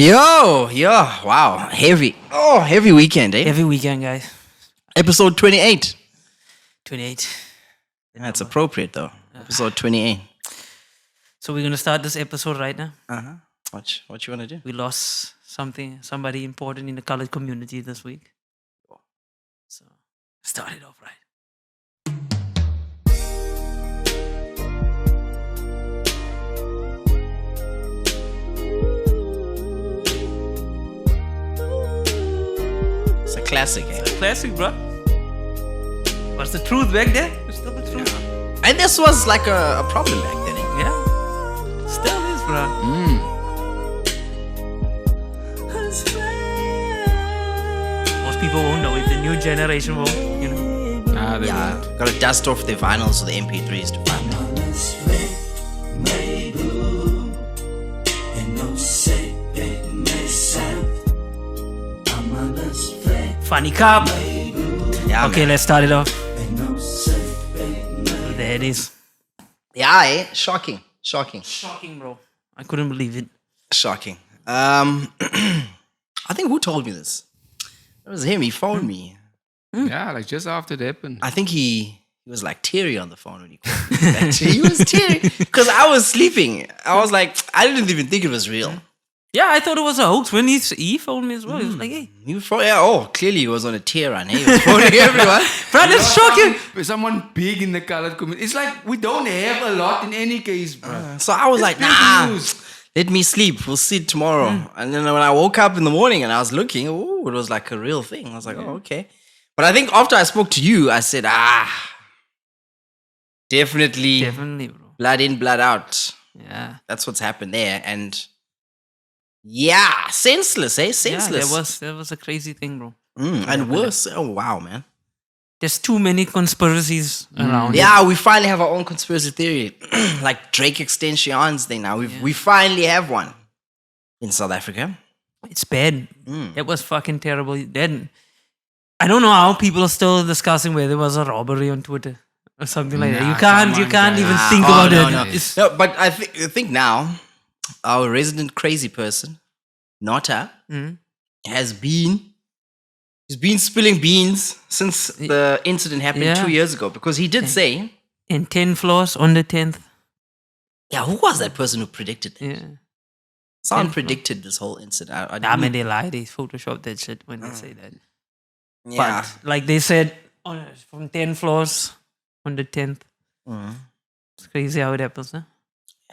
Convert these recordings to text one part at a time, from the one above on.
Wow, heavy weekend, eh? Every weekend, guys. Episode 28. 28. That's appropriate, though. Episode 28. So we're going to start this episode right now. Uh-huh. What you want to do? We lost somebody important in the colored community this week. So start it off right. It's a classic, eh? Classic, bro. What's the truth back there? It's still the truth. Yeah. And this was like a problem back then, eh? Yeah. Still is, bro. Most people won't know it. The new generation won't, you know. They won't. Gotta dust off the vinyls or the MP3s to find out. Funny cop. Yeah, Okay, man. let's start it off. There it is. Yeah, eh? Shocking. Shocking, bro. I couldn't believe it. Shocking. I think who told me this? It was him. He phoned me. Yeah, like just after it happened. I think he was like teary on the phone when he called me. He was teary because I was sleeping. I was like, I didn't even think it was real. Yeah, I thought it was a hoax when he phoned me as well. He was like, hey. He was clearly he was on a tear run. He was phoning everyone. Bro, that's shocking. Someone big in the colored community. It's like we don't have a lot in any case, bro. So I was like, big nah, news. let me sleep. We'll see it tomorrow. And then when I woke up in the morning and I was looking, it was like a real thing. I was like, oh, okay. But I think after I spoke to you, I said, definitely Definitely, bro. blood in, blood out. Yeah. That's what's happened there. And yeah, senseless, eh? Senseless. Yeah, that was a crazy thing, bro. And worse. Oh, wow, man. There's too many conspiracies around. Yeah, we finally have our own conspiracy theory. Like Drake extensions thing now. We finally have one in South Africa. It's bad. It was fucking terrible. Then I don't know how people are still discussing whether there was a robbery on Twitter or something like that. You can't even think about it. No. It's- No, but I think now our resident crazy person, Nota, has been spilling beans since the incident happened 2 years ago, because he did say, in 10 floors on the 10th. yeah, who was that person who predicted that? Yeah. Someone predicted this whole incident. I mean, they lie. They Photoshop that shit when they say that. Yeah. But like they said, from 10 floors on the 10th. It's crazy how it happens, huh?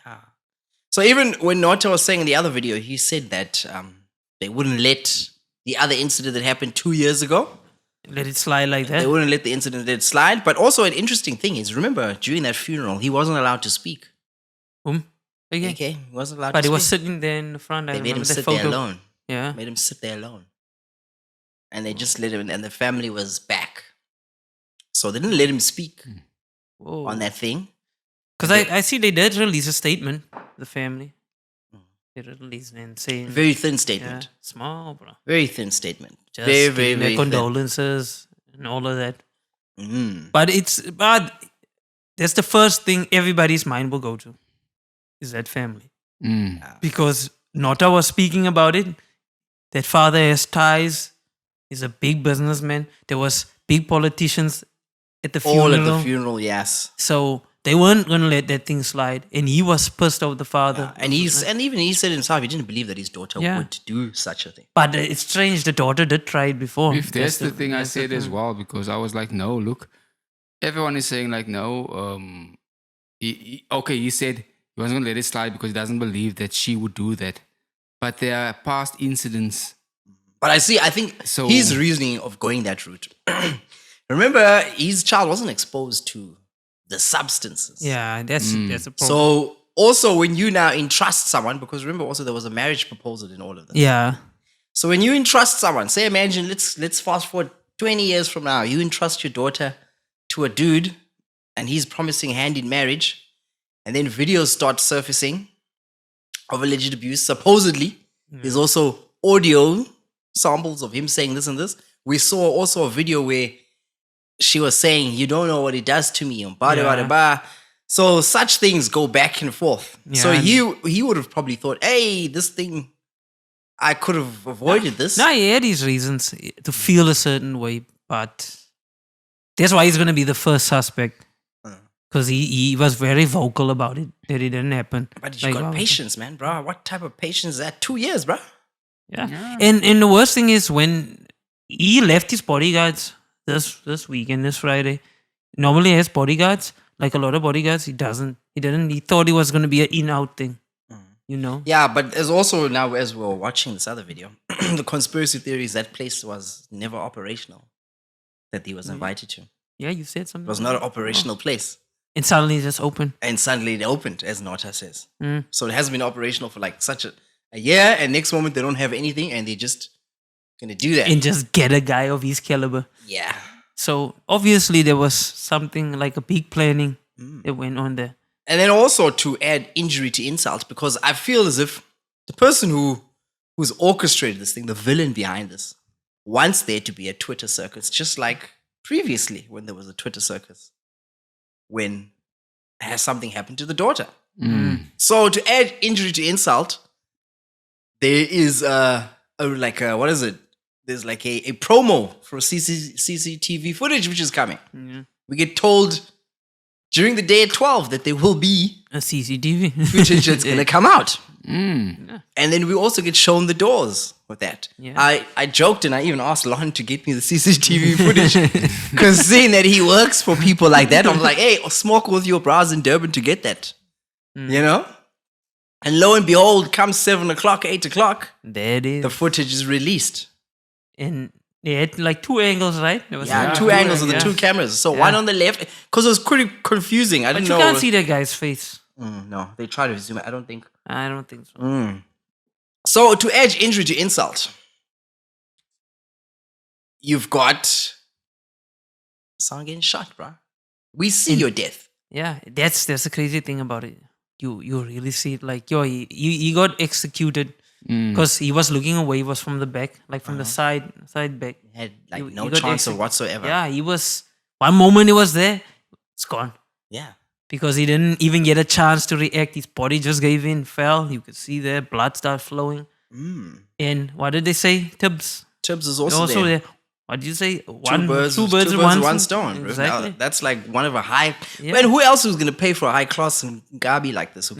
Yeah. So even when Nota was saying in the other video, he said that they wouldn't let the other incident that happened 2 years ago. Let it slide like that. They wouldn't let the incident that slide. But also an interesting thing is, remember, during that funeral, he wasn't allowed to speak. Okay. Okay, he wasn't allowed But to he was speak. sitting there in the front. I They made him remember that sit photo. there alone. Yeah. Made him sit there alone. And they just let him, and the family was back. So they didn't let him speak on that thing. Because I see they did release a statement, the family. They released and saying... Very thin yeah, statement. small, bro. Very thin statement. Just very, giving their very condolences and all of that. thin. But that's the first thing everybody's mind will go to, is that family. Because Nota was speaking about it. That father has ties. He's a big businessman. There was big politicians at the funeral. All at the funeral, yes. So they weren't going to let that thing slide. And he was pissed off the father. And even he said himself, he didn't believe that his daughter would do such a thing. But it's strange, the daughter did try it before. If that's the thing I said as well, because I was like, no, look, everyone is saying like, no, he said he wasn't going to let it slide because he doesn't believe that she would do that. But there are past incidents. But I think his reasoning of going that route, remember, his child wasn't exposed to the substances. Yeah, that's a problem. So also when you now entrust someone, because remember also there was a marriage proposal in all of this. Yeah. So when you entrust someone, say imagine, let's fast forward 20 years from now, you entrust your daughter to a dude and he's promising hand in marriage, and then videos start surfacing of alleged abuse. Supposedly, there's also audio samples of him saying this and this. We saw also a video where she was saying, you don't know what it does to me. So such things go back and forth. Yeah, So he would have probably thought, hey, this thing I could have avoided this. No, he had his reasons to feel a certain way, but that's why he's going to be the first suspect. Because he was very vocal about it, that it didn't happen. But you got patience, man, bro. What type of patience is that? 2 years, bro. Yeah. And the worst thing is when he left his bodyguards this weekend, this Friday. Normally he has bodyguards, like a lot of bodyguards. He doesn't. He didn't. He thought it was going to be an in-out thing. You know? Yeah, but there's also now, as we were watching this other video, the conspiracy theory is that place was never operational, that he was invited to. Yeah, you said something. It was not an operational place. And suddenly it just opened. And suddenly it opened, as Nota says. So it hasn't been operational for like such a year, and next moment they don't have anything, and they're just going to do that. And just get a guy of his caliber. Yeah. So obviously there was something like a big planning that went on there. And then also to add injury to insult, because I feel as if the person who's orchestrated this thing, the villain behind this, wants there to be a Twitter circus, just like previously when there was a Twitter circus, when has something happened to the daughter. So to add injury to insult, there is what is it? There's like a promo for CCTV footage which is coming. We get told during the day at 12 that there will be a CCTV footage that's going to come out. And then we also get shown the doors with that. Yeah. I joked and I even asked Lon to get me the CCTV footage because seeing that he works for people like that, I'm like, hey, smoke with your bras in Durban to get that. You know? And lo and behold, comes 7 o'clock, 8 o'clock, there it is. the footage is released. And they had like two angles, right? There was Two angles of the two cameras. So one on the left, because it was pretty confusing. I didn't know. But you can't see that guy's face. No, they try to zoom it. I don't think. I don't think so. So to add injury to insult, you've got someone getting shot, bro. We see your death. Yeah, that's the crazy thing about it. You really see it like, he got executed because he was looking away. He was from the back, like from the side back. He had like no chance whatsoever. Yeah, he was. One moment he was there, it's gone. Yeah. Because he didn't even get a chance to react. His body just gave in, fell. You could see there, blood started flowing. And what did they say? Tibbs is also there. What did you say? Two birds with one stone. Exactly. Now, that's like one of a high. Yeah. And who else was going to pay for a high class Gabi like this? Who's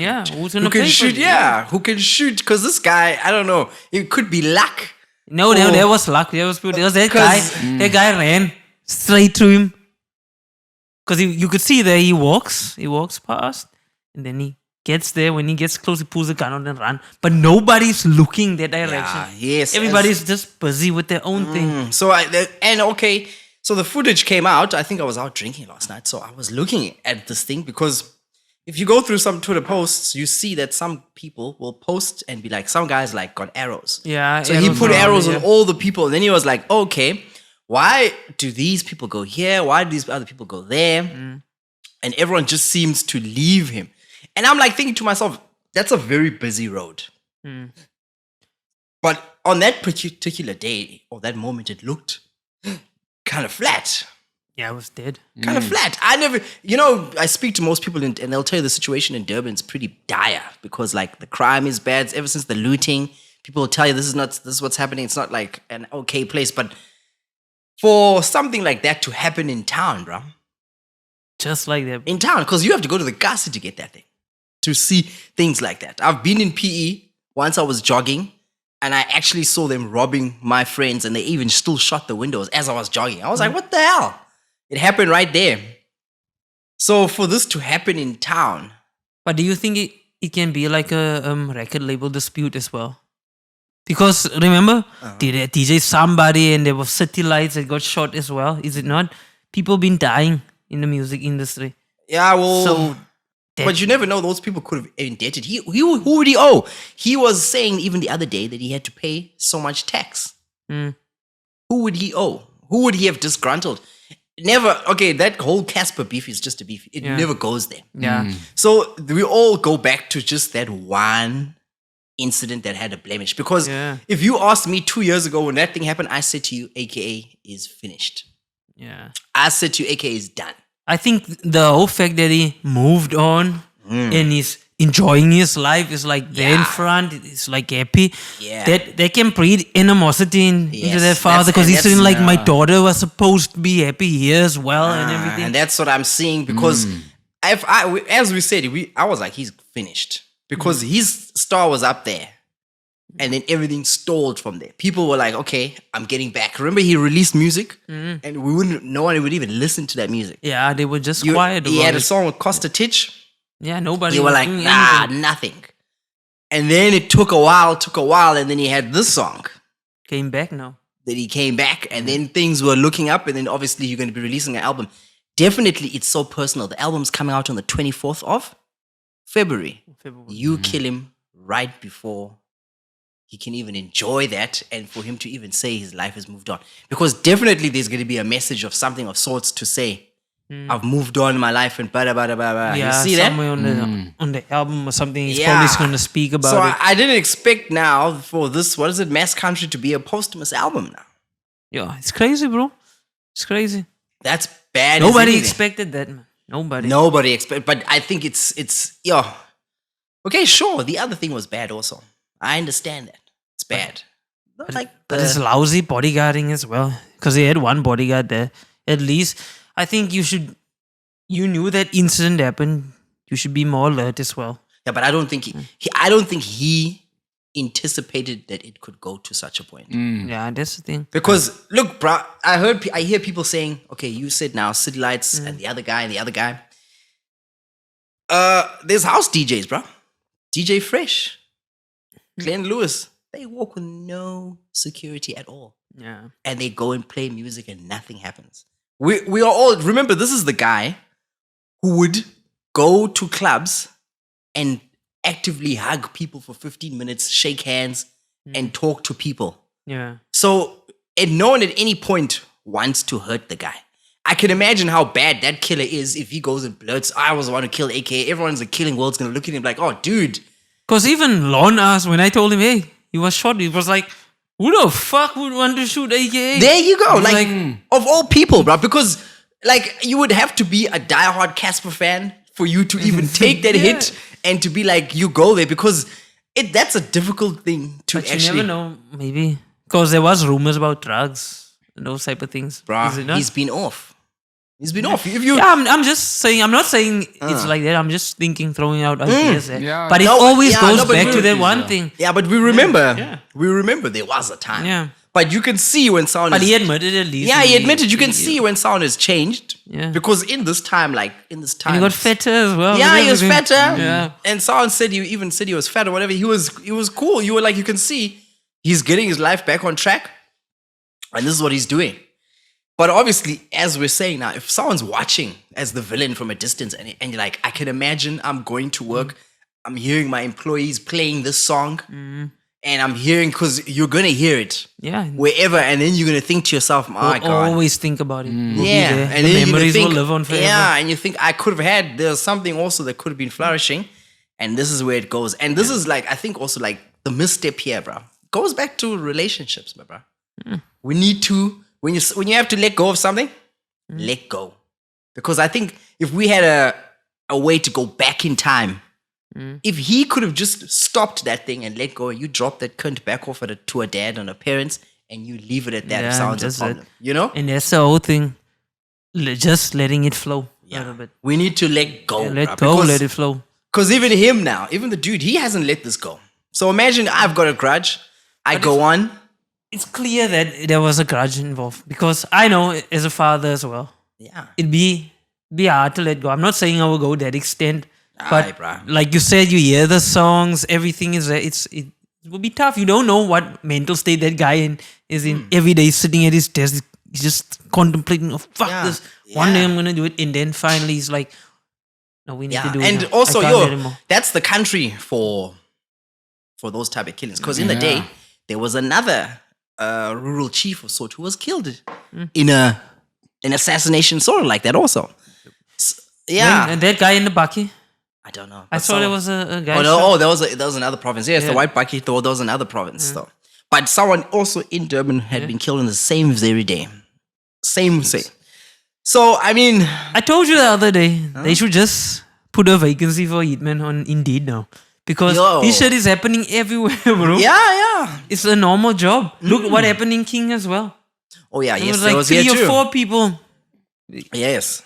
going to pay shoot? for it? Who can shoot? Because this guy, I don't know. It could be luck. No, there was luck. There was that guy. That guy ran straight to him. Because you could see there he walks past, and then he gets there. When he gets close, he pulls the gun out and run. But nobody's looking that direction. Yes. Everybody's just busy with their own thing. So the footage came out. I think I was out drinking last night, so I was looking at this thing because if you go through some Twitter posts, you see that some people will post and be like, some guys like got arrows. Yeah. So he put arrows on all the people, and then he was like, okay, why do these people go here? Why do these other people go there? And everyone just seems to leave him. And I'm like thinking to myself, that's a very busy road. But on that particular day or that moment, it looked kind of flat. Yeah, it was dead. Kind of flat. I speak to most people and they'll tell you the situation in Durban is pretty dire because like the crime is bad ever since the looting. People will tell you this is what's happening. It's not like an okay place, but for something like that to happen in town, bro. Just like that. In town, because you have to go to the Kasi to get that thing. To see things like that. I've been in PE once I was jogging and I actually saw them robbing my friends and they even still shut the windows as I was jogging. I was like, what the hell? It happened right there. So for this to happen in town. But do you think it can be like a record label dispute as well? Because remember, DJ Somebody and there were City Lights that got shot as well. Is it not? People been dying in the music industry. Yeah, well... But you never know, those people could have indebted. Who would he owe? He was saying even the other day that he had to pay so much tax. Who would he owe? Who would he have disgruntled? Never. Okay, that whole Casper beef is just a beef. It never goes there. Yeah. So we all go back to just that one incident that had a blemish. Because if you asked me 2 years ago when that thing happened, I said to you, AKA is finished. Yeah. I said to you, AKA is done. I think the whole fact that he moved on and he's enjoying his life. It's like there in front. It's like happy. Yeah. That they can breed animosity into Yes, their father because he's saying like, my yeah. daughter was supposed to be happy here as well and everything. And that's what I'm seeing because as we said, I was like, he's finished because his star was up there. And then everything stalled from there. People were like, okay, I'm getting back. Remember he released music and no one would even listen to that music. Yeah, they were just quiet about He had a it. song with Costa Titch. Yeah, nobody They were was like, doing nah, anything. nothing. And then it took a while, and then he had this song Came back now. that he came back, and then things were looking up, and then obviously you're going to be releasing an album. Definitely, it's so personal. The album's coming out on the 24th of February. You kill him right before he can even enjoy that, and for him to even say his life has moved on. Because definitely there's going to be a message of something of sorts to say, I've moved on in my life and blah, blah, blah, blah, blah. Yeah, You see that? somewhere on the album or something. He's Yeah. probably going to speak about So it. I didn't expect now for this, what is it, Mass Country to be a posthumous album now. Yeah, it's crazy, bro. It's crazy. That's bad. as Nobody anything. expected that, man. Nobody. Nobody expect, but I think it's yeah. Okay, sure. The other thing was bad also. I understand that. It's bad. Not like But it's lousy bodyguarding as well. Because he had one bodyguard there. At least, I think you knew that incident happened. You should be more alert as well. yeah, but I don't think I don't think he anticipated that it could go to such a point. Yeah, that's the thing. Because look, bro, I hear people saying, okay, you said now City Lights and the other guy. There's house DJs, bro. DJ Fresh, Glenn Lewis. They walk with no security at all. Yeah. And they go and play music and nothing happens. We are all, remember, this is the guy who would go to clubs and actively hug people for 15 minutes, shake hands, and talk to people. Yeah. So, and no one at any point wants to hurt the guy. I can imagine how bad that killer is if he goes and blurts, I was the one to kill AK. Everyone's the killing world's going to look at him like, oh, dude. Because even Lon asked, when I told him, hey, he was shot, he was like, who the fuck would want to shoot AKA? There you go. He's Like, of all people, bro. Because, like, you would have to be a diehard Casper fan for you to even take that hit and to be like, you go there. Because that's a difficult thing to But actually... you never know, maybe. Because there was rumors about drugs and those type of things. Bro, Is it not? he's been off. He's been off. If you... Yeah, I'm just saying, I'm not saying it's like that. I'm just thinking, throwing out ideas there. Yeah. But it No, always yeah, goes no, but back to we- that one thing. Yeah, but we remember. Yeah. We remember there was a time. Yeah. But you can see when sound But is... he admitted at least. Yeah, he admitted you can see when sound has changed. Yeah. Because in this time, And he time... got fatter as well. Yeah, with he was everything. fatter. Yeah. And sound said he was fat or whatever. He was cool. You were like, you can see he's getting his life back on track. And this is what he's doing. But obviously, as we're saying now, if someone's watching as the villain from a distance and you're like, I can imagine I'm going to work, I'm hearing my employees playing this song, and I'm hearing, because you're going to hear it Yeah. wherever, and then you're going to think to yourself, my God. Always think about it. We'll be Yeah, there. and the then you're gonna memories think, will live on forever. yeah, and you think I could have had, there's something also that could have been flourishing, and this is where it goes. And this is like, I think also like the misstep here, bro, goes back to relationships, my bro. We need to, when you have to let go of something, let go. Because I think if we had a way to go back in time, if he could have just stopped that thing and let go, and you drop that cunt back off to a dad and a parents, and you leave it at that, Yeah, sounds a that's problem. it. You know? And that's the whole thing. Just letting it flow a little bit. We need to let go. Yeah, let bruh, go, because- let it flow. Because even him now, even the dude, he hasn't let this go. So imagine I've got a grudge. I go on. It's clear that there was a grudge involved because I know as a father as well, Yeah. it'd be hard to let go. I'm not saying I will go that extent, but Aye, bruh. like you said, you hear the songs, everything is there. It will be tough. You don't know what mental state that guy is in every day, sitting at his desk, he's just contemplating, oh, fuck Yeah. this. One day Yeah. I'm gonna do it, and then finally he's like, no, we need Yeah. to do it. And now. also, I can't let him go. that's the country for those type of killings. Because in the day, there was another rural chief of sort who was killed in an assassination sort of like that also. Yeah. And that guy in the bucky, I don't know. I But saw there someone- was a guy. Oh, shot. no, that was another province. Yes, the Yeah. White Bucket, though, that was another province, though. But someone also in Durban had been killed on the same very day. Same. So, I mean, I told you the other day, they should just put a vacancy for Hitman on Indeed now. Because this shit is happening everywhere, bro. Yeah. It's a normal job. Look what happened in King as well. Oh, yeah. There Yes, was there like was 3 here or too. 4 people Yes.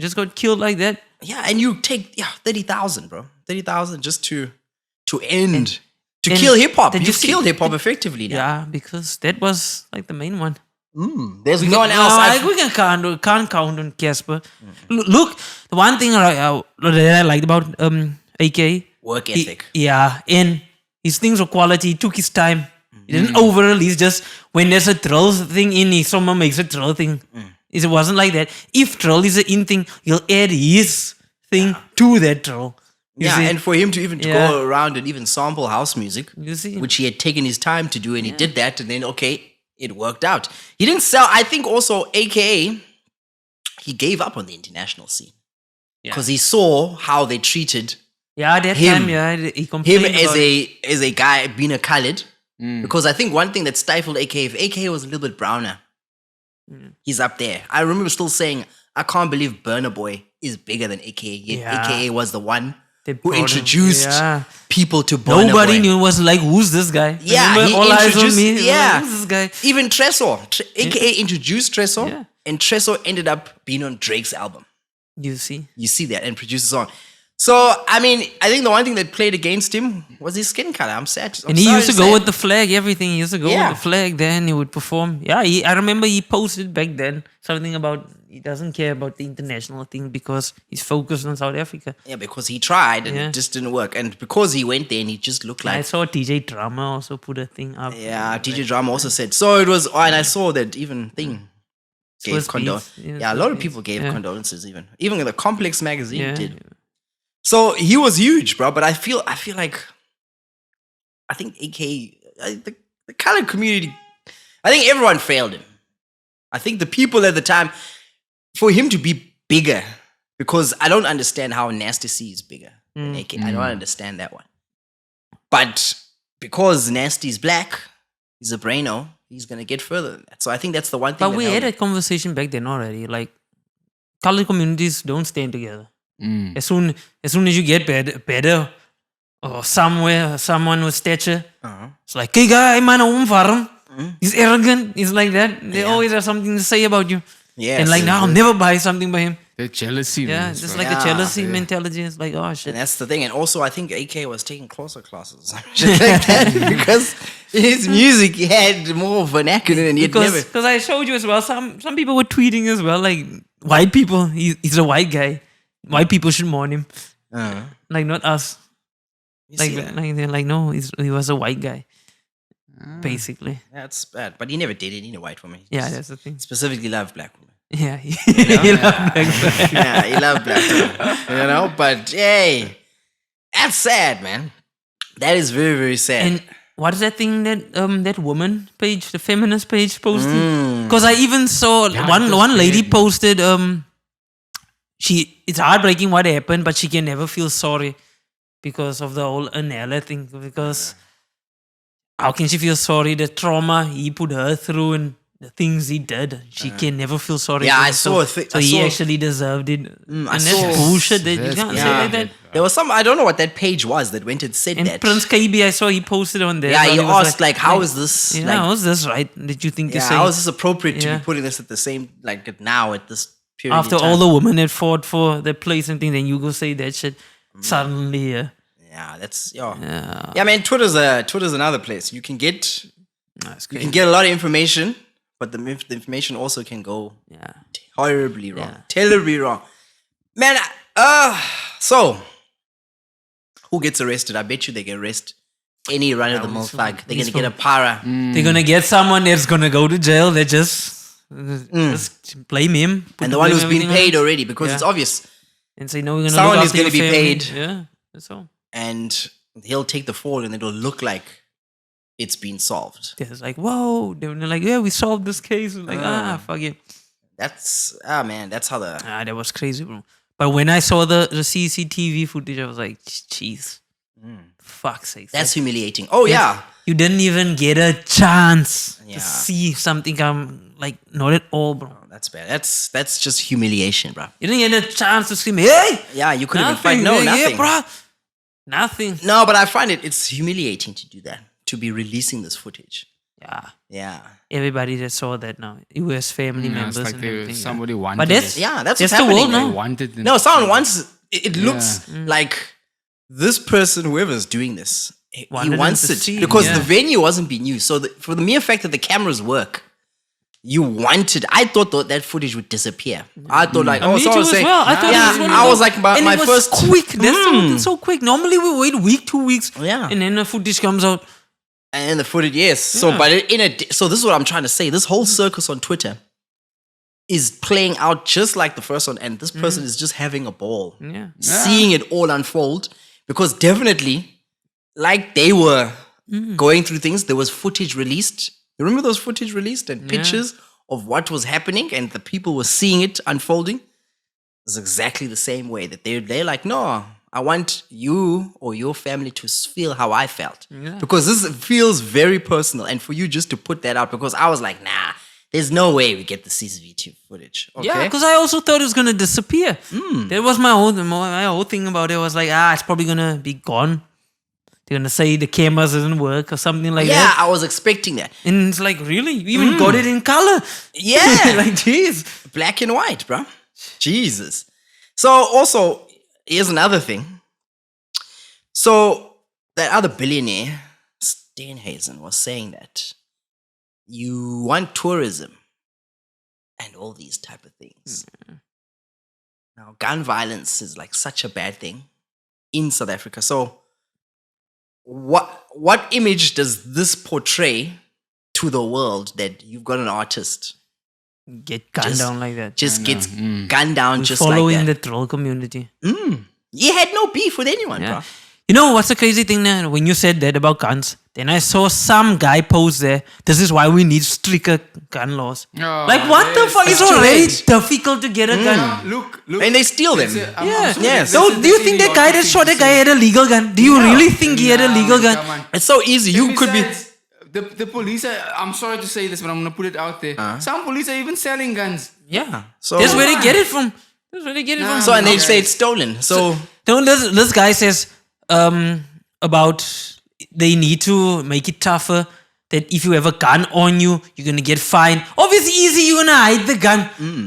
just got killed like that. Yeah, and you take 30,000, bro. 30,000 just to end. To and kill hip hop. did You you see- killed hip hop effectively now. Yeah, because that was like the main one. There's no one else. We can't count on Casper. Look, the one thing that I liked about AK, Work ethic. and his things were quality. He took his time. He didn't over-release just when there's a drill thing in, someone makes a drill thing. It wasn't like that. If drill is an in thing, he'll add his thing to that drill. You see? And for him to even go around and even sample house music, You see? which he had taken his time to do, and he did that, and then it worked out. He didn't sell. I think also AKA, he gave up on the international scene because he saw how they treated that him. time, he complained him about it. as a guy being a Khalid. Because I think one thing that stifled AKA, if AKA was a little bit browner, he's up there. I remember still saying, I can't believe Burna Boy is bigger than AKA. Yet AKA was the one They who brought him. introduced Yeah. people to Burna Nobody Boy. knew, was like, who's this guy? Yeah, Remember, he all eyes on introduced- me. Like, yeah. who's this guy? Even Tresor. AKA introduced Tresor, Yeah. and Tresor ended up being on Drake's album. You see? You see that, and produced a song. So, I mean, I think the one thing that played against him was his skin color. I'm sad. And he used to go with the flag, everything. He used to go Yeah. with the flag, then he would perform. Yeah, I remember he posted back then something about he doesn't care about the international thing because he's focused on South Africa. Yeah, because he tried and Yeah. it just didn't work. And because he went there and he just looked I like... saw TJ Drama also put a thing up. Yeah, TJ Drama also said. So it was... and I saw that even thing gave Swiss condolences. Beats, Yeah, a lot of Swiss people Beats, gave yeah. condolences even. Even the Complex magazine Yeah. did. So he was huge, bro. But I feel like... I think the colored community... I think everyone failed him. I think the people at the time... For him to be bigger... Because I don't understand how Nasty C is bigger than AK. I don't understand that one. But because Nasty's black, he's a braino, he's going to get further than that. So I think that's the one thing. But we had a conversation back then already. Like, colored communities don't stand together. As soon as you get better or someone with stature, it's like, hey guy, man, farm. He's arrogant. He's like that. They always have something to say about you. Yes. And like, now I'll never buy something by him. The jealousy. Yeah, man, just bro. like a jealousy mentality. It's like, oh shit. And that's the thing. And also, I think AK was taking closer classes. Shit like that. Because his music, he had more vernacular than he'd never. Because I showed you as well, some people were tweeting as well, like, white people, he's a white guy. White people should mourn him. Like, not us. Like they're like, no, he was a white guy. Basically. That's bad. But he never dated any white woman. He Yeah, just that's the thing. specifically loved black women. Yeah, he loved black people. Yeah, he loved black women. You know? But hey, that's sad, man. That is very, very sad. And what is that thing that that woman page, the feminist page posted? Because I even saw one lady posted it's heartbreaking what happened, but she can never feel sorry because of the whole Anela thing. Because how can she feel sorry? The trauma he put her through and the things he did. She can never feel sorry. Yeah, for I him. saw a So, thi- so I he saw- actually deserved it. And that's saw- bullshit. That you That's can't say yeah. like that. There was some, I don't know what that page was that went and said And that. Prince KB, I saw he posted on there. Yeah, he Well, was asked, like, how is this, Yeah, like- how is this right? Did you think Yeah, to say how is this appropriate to Yeah. be putting this at the same, like now at this period? after in time? all the women had fought for their place and things, then you go say that shit suddenly? Yeah, that's yeah, man. Twitter's another place. You can get That's you crazy. can get a lot of information, but the information also can go Yeah. horribly wrong, Yeah. terribly wrong. Man, so who gets arrested? I bet you they get arrested. Any run of the mill thug, they're gonna get a para. They're gonna get someone that's gonna go to jail. They just blame him. put And the one blame who's been everything on paid him, already, because Yeah. it's obvious, and say no, we're gonna someone look is after gonna your be family. paid. Yeah, that's all. and he'll take the fall, and it'll look like it's been solved. They're like, whoa. They're like, yeah, we solved this case. We're like, fuck it. That's man, that's how the That was crazy, bro. But when I saw the CCTV footage, I was like, jeez. Fuck's sake. That's humiliating. Oh, yeah. You didn't even get a chance Yeah. to see something come, like, not at all, bro. Oh, that's bad. That's just humiliation, bro. You didn't get a chance to scream, hey! Yeah, you couldn't even Nothing. fight. No, yeah, nothing. Yeah, bro. Nothing. No, but I find it's humiliating to do that, to be releasing this footage. Yeah. Yeah. Everybody that saw that now, US family Yeah, members it's like and everything. somebody wanted But that's it. Yeah, that's That's what's the happening. world They now. wanted it. No, someone wants it looks like this person, whoever's doing this, he Wanted them wants to it see, because yeah. the venue wasn't being used. So for the mere fact that the cameras work, I thought that footage would disappear. I thought like, Me someone too was as saying, well. I thought it was one of I was those- like, my and it was first quick. That's something so quick. Normally we wait a week, 2 weeks, Yeah. and then the footage comes out. And the footage, yes. So, Yeah. but so this is what I'm trying to say. This whole circus on Twitter is playing out just like the first one, and this person is just having a ball, Yeah. seeing it all unfold. Because definitely, like they were going through things, there was footage released. You remember those footage released and pictures of what was happening, and the people were seeing it unfolding. It's exactly the same way that they're like, no, I want you or your family to feel how I felt. Yeah. Because this feels very personal. And for you just to put that out, because I was like, nah, there's no way we get the CCTV footage. Okay? Yeah, because I also thought it was gonna disappear. That was my whole thing about it. Was like, it's probably gonna be gone. They're gonna say the cameras doesn't work or something like yeah, that. I was expecting that. And it's like, really? You even got it in color? Yeah. like, jeez. Black and white, bro. Jesus. So also, here's another thing. So that other billionaire, Steenhuisen, was saying that you want tourism and all these type of things. Now, gun violence is like such a bad thing in South Africa. So what image does this portray to the world that you've got an artist Get gunned down like that. just gets gunned down We're just following like that? the troll community. He had no beef with anyone, Yeah. bro. You know what's the crazy thing now? When you said that about guns, then I saw some guy post there. This is why we need stricter gun laws. Oh, Like, what the yes. fuck? It's It's too already late. difficult to get a gun. Look. And they steal them. Yeah. Yes. So, do you think that guy that shot that guy had a legal gun? Do you really think he had a legal gun? Come on. It's so easy. You could be. Besides, the police I'm sorry to say this, but I'm gonna put it out there. Some police are even selling guns. Yeah. So- That's where they get it from. That's where they get it from. So and they Okay. say it's stolen. So No, this guy says about they need to make it tougher. That if you have a gun on you, you're gonna get fined. Obviously, easy, you're gonna hide the gun.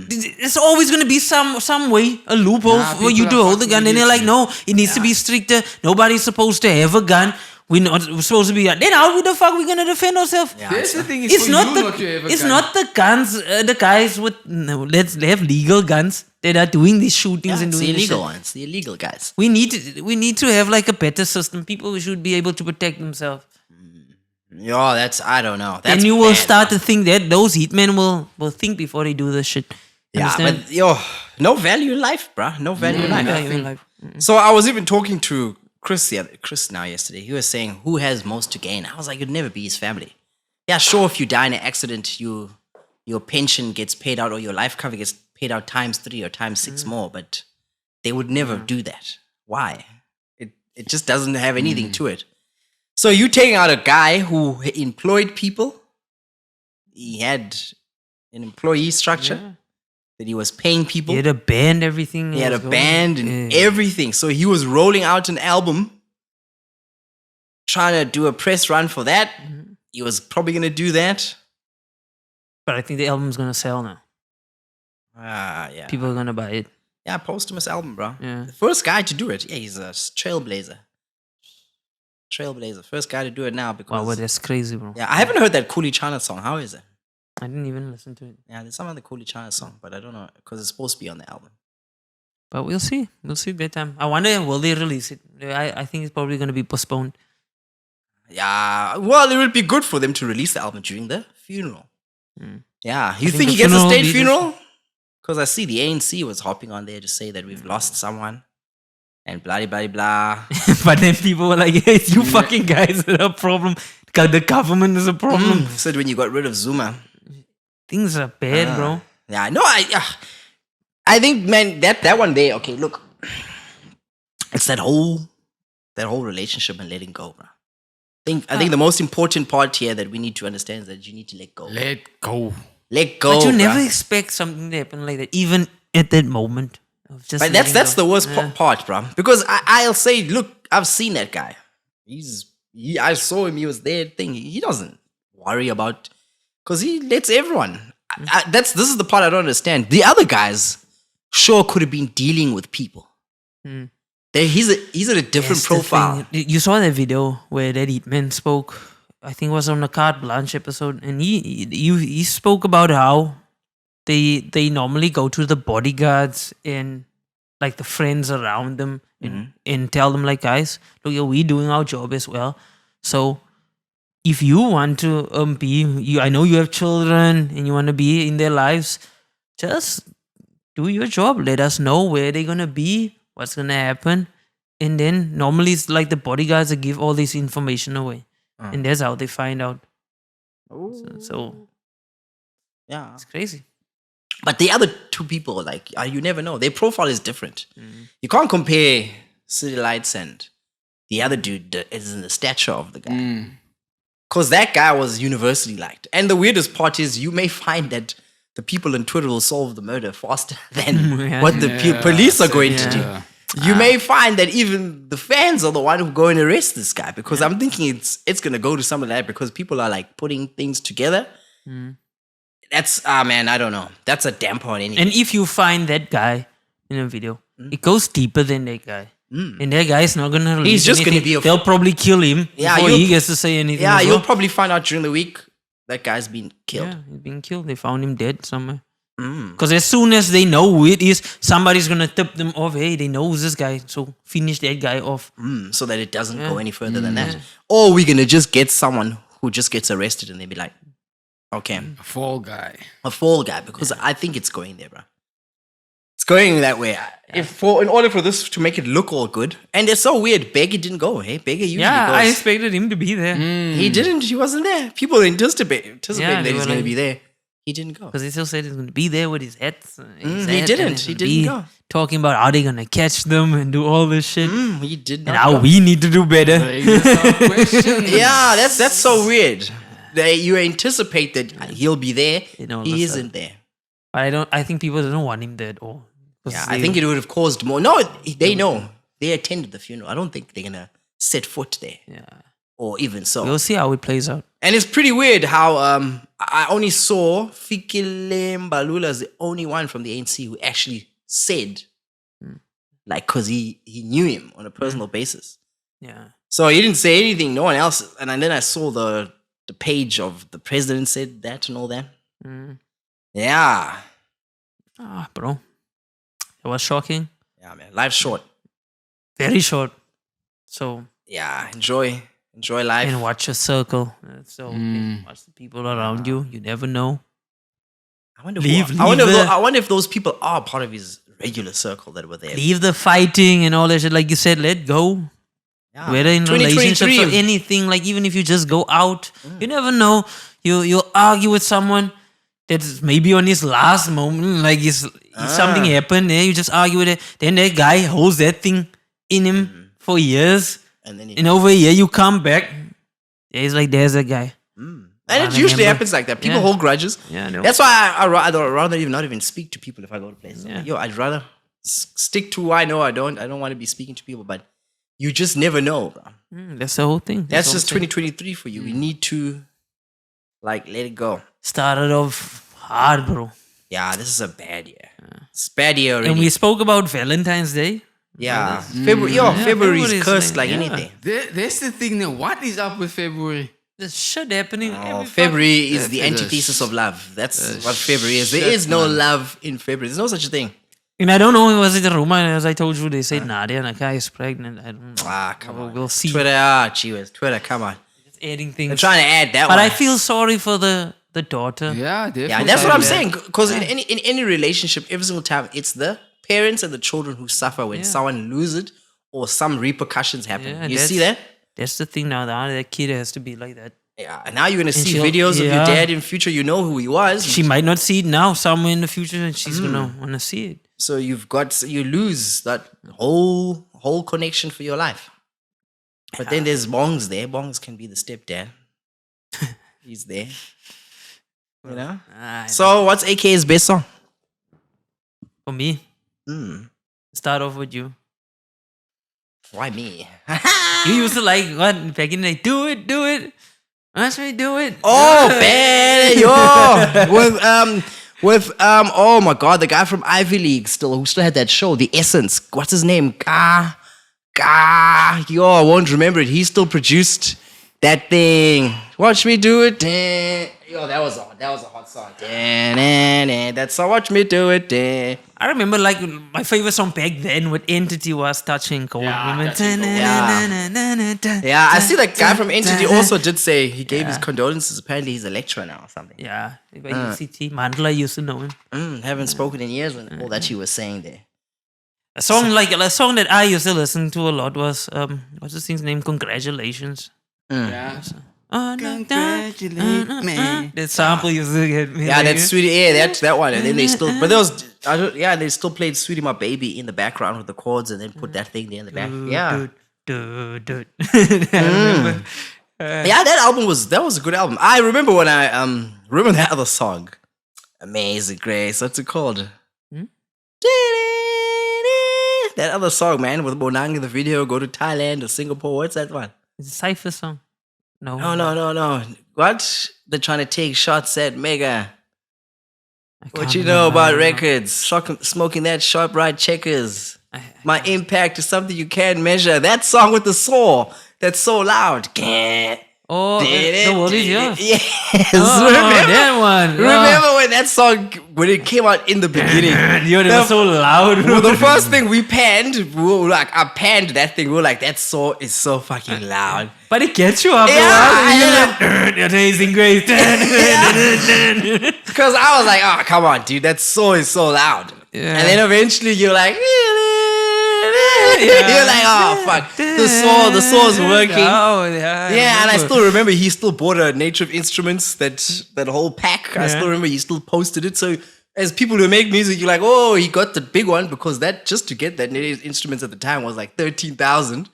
There's always gonna be some way, a loophole Nah, for you people to are hold the fucking gun. And they're like, idiots, no, it needs to be stricter. Nobody's supposed to have a gun. We're supposed to be. Then how the fuck we gonna defend ourselves? That's the thing. It's for not you the not to have a it's gun. not the guns, the guys with they have legal guns that are doing these shootings yeah, and it's doing the this illegal shit. ones, the illegal guys. We need to have like a better system. People should be able to protect themselves. Yo, I don't know. That's And you will bad, start bro. to think that those hitmen will think before they do this shit. Yeah, Understand? but yo, no value in life, bruh. No value in life. Value in life. So I was even talking to Chris yesterday. He was saying who has most to gain. I was like, it'd never be his family. Yeah, sure, if you die in an accident, your pension gets paid out or your life cover gets paid out times 3 or times 6 more, but they would never do that. Why? It just doesn't have anything to it. So you taking out a guy who employed people. He had an employee structure that he was paying people. He had a band, everything. He had a was going. band and Yeah. everything. So he was rolling out an album, trying to do a press run for that. He was probably going to do that. But I think the album's gonna sell now. Yeah. People are gonna buy it. Yeah, posthumous album, bro. Yeah. The first guy to do it. Yeah, he's a trailblazer. First guy to do it now because... Wow, well, that's crazy, bro. yeah, I haven't heard that Coolie China song. How is it? I didn't even listen to it. Yeah, there's some other Coolie China song, but I don't know because it's supposed to be on the album. But we'll see. We'll see that time. I wonder, will they release it? I think it's probably gonna be postponed. Yeah, well, it would be good for them to release the album during the funeral. Yeah, you think think the he gets a funeral will state be funeral? Because I see the ANC was hopping on there to say that we've lost someone and blah, blah, blah. But then people were like, hey, it's you fucking guys that are a problem. The government is a problem. Said when you got rid of Zuma. Things are bad, bro. Yeah, no, I think, man, that one there, okay, look. It's that whole that whole relationship and letting go, bro. I think the most important part here that we need to understand is that you need to let go. Let go. Let go. But you bruh. never expect something to happen like that, even at that moment. Of just But letting that's go. the worst part, bro. Because I'll say, look, I've seen that guy. I saw him. He was there. He doesn't worry about, because he lets everyone. This is the part I don't understand. The other guys sure could have been dealing with people. He's at a different That's the profile. thing. You saw that video where that Eatman spoke. I think it was on the Carte Blanche episode, and he spoke about how they normally go to the bodyguards and like the friends around them and tell them like, guys, look, we doing our job as well. So if you want to I know you have children and you want to be in their lives, just do your job. Let us know where they're gonna be, what's gonna happen, and then normally it's like the bodyguards that give all this information away, and that's how they find out. So Yeah. it's crazy. But the other two people, like, you never know. Their profile is different. You can't compare City Lights and the other dude that is in the stature of the guy. Because that guy was universally liked. And the weirdest part is you may find that the people on Twitter will solve the murder faster than what the police are going to do. You may find that even the fans are the one who go and arrest this guy, because I'm thinking it's going to go to some of that because people are like putting things together. That's, man, I don't know. That's a damper on anything. And if you find that guy in a video, it goes deeper than that guy. And that guy is not going to release He's just anything. gonna be They'll probably kill him before he gets to say anything. Yeah, as you'll well. probably find out during the week that guy's been killed. Yeah, he's been killed. They found him dead somewhere. Because as soon as they know who it is, somebody's going to tip them off. Hey, they know who's this guy. So finish that guy off. So that it doesn't go any further than that. Or we're going to just get someone who just gets arrested and they be like, okay. A fall guy. A fall guy, because I think it's going there, bro. It's going that way. In order for this to make it look all good, and it's so weird, Beggar didn't go. Hey, Beggar usually Yeah, goes. I expected him to be there. He didn't. He wasn't there. People anticipated Yeah, that they he's were going to like- be there. He didn't go. Because he still said he's going to be there with his hats. He didn't. He didn't go. Talking about how they're going to catch them and do all this shit. He did And not how go. we need to do better. Yeah, that's so weird. You anticipate that he'll be there. You know, He isn't there. But I think people don't want him there at all. Yeah, I think it would have caused more. No, they know. They attended the funeral. I don't think they're going to set foot there. Yeah. Or even so. We'll see how it plays out. And it's pretty weird how I only saw Fikile Mbalula as the only one from the ANC who actually said, like, because he knew him on a personal basis. Yeah. So he didn't say anything, no one else. And then I saw the page of the president said that and all that. Yeah. Bro. It was shocking. Yeah, man. Life's short. Very short. So, Yeah, enjoy life. and watch your circle. That's the whole thing. Watch the people around you. You never know. I wonder, Leave I wonder the- if those people are part of his regular circle that were there. Leave the fighting and all that shit. Like you said, let go. Yeah. Whether in relationships or 2023. anything, like even if you just go out, you never know. You'll argue with someone that's maybe on his last moment, like something happened, you just argue with it. Then that guy holds that thing in him for years, And then and over a year you come back, there's a guy. and I it usually remember. happens like that. People Yeah. hold grudges. Yeah, I know. That's why I'd rather even not even speak to people if I go to places. Yeah. Yo, I'd rather stick to who I know. I don't want to be speaking to people, but you just never know, bro. That's the whole thing. That's the just whole thing. 2023 for you. We need to let it go. Started off hard, bro. Yeah, this is a bad year. It's a bad year already. And we spoke about Valentine's Day. yeah, February's February's cursed like- like yeah. anything. That's the thing now. What is up with February? There's shit happening. Oh, every February is That the is a antithesis of love. That's what February is. shit, There is no man. love in February. There's no such a thing. And I don't know, was it a rumor? As I told you, they said Nadia Nakai is pregnant. I don't know. Come We'll- on. We'll see. Twitter, gee whiz. Twitter, come on. Just adding They're things. trying to add that But one. I feel sorry for the daughter. Yeah, definitely. Yeah, that's what I'm Yeah. saying. Because in any relationship, every single time, it's the parents and the children who suffer when someone loses it or some repercussions happen. Yeah, You see that? That's the thing now. That kid has to be like that. Yeah. And now you're gonna see she'll- videos of your yeah. dad in future. You know who he was. She might not see it now, somewhere in the future, and she's gonna wanna see it. So you lose that whole connection for your life. But then there's Bongs there. Bongs can be the stepdad. He's there. You know? So what's AK's best song? For me, Hmm. start off with you. Why me? You used to like what back in the day? Do it. Watch me do it. Oh, man, yo, with oh my God, the guy from Ivy League who still had that show, The Essence. What's his name? Yo, I won't remember it. He still produced that thing. Watch me do it. Yo, that was a hot song. That song. Watch me do it. I remember like my favorite song back then with Entity was Touching Cold. Yeah, I see that guy from Entity also did say he gave his condolences. Apparently he's a lecturer now or something. Yeah, by UCT. Mandla used to know him. Haven't spoken in years when all that you were saying there. A song that I used to listen to a lot was what's this thing's name? Congratulations. Yeah. Congratulate me. That sample used to get me. Yeah, that's Sweetie. Yeah, that one. And then they still, but there was, they still played Sweetie My Baby in the background with the chords, and then put that thing there in the back. Yeah. I remember. Yeah, that was a good album. I remember when I remember that other song, Amazing Grace. What's it called? That other song, man, with Bonang in the video, go to Thailand or Singapore. What's that one? It's a Cypher song. No. No. What? They're trying to take shots at Mega. What you know about records? Smoking that sharp right checkers. My impact is something you can't measure. That song with the saw. That's so loud. Oh, The World Is Yours. Yes. Oh, that one. Remember when that song, when it came out in the beginning? Yo, they were so loud. Well, the first thing we panned, I panned that thing. We were like, that saw is so fucking loud. But it gets you up. Amazing Grace. Because I was like, oh, come on, dude, that saw is so loud. Yeah. And then eventually you're like, you're like, oh, fuck. The saw is working. Oh, yeah. And I still remember he still bought a Nature of Instruments, that whole pack. I still remember he still posted it. So as people who make music, you're like, oh, he got the big one, because that, just to get that Nature of Instruments at the time was like 13,000.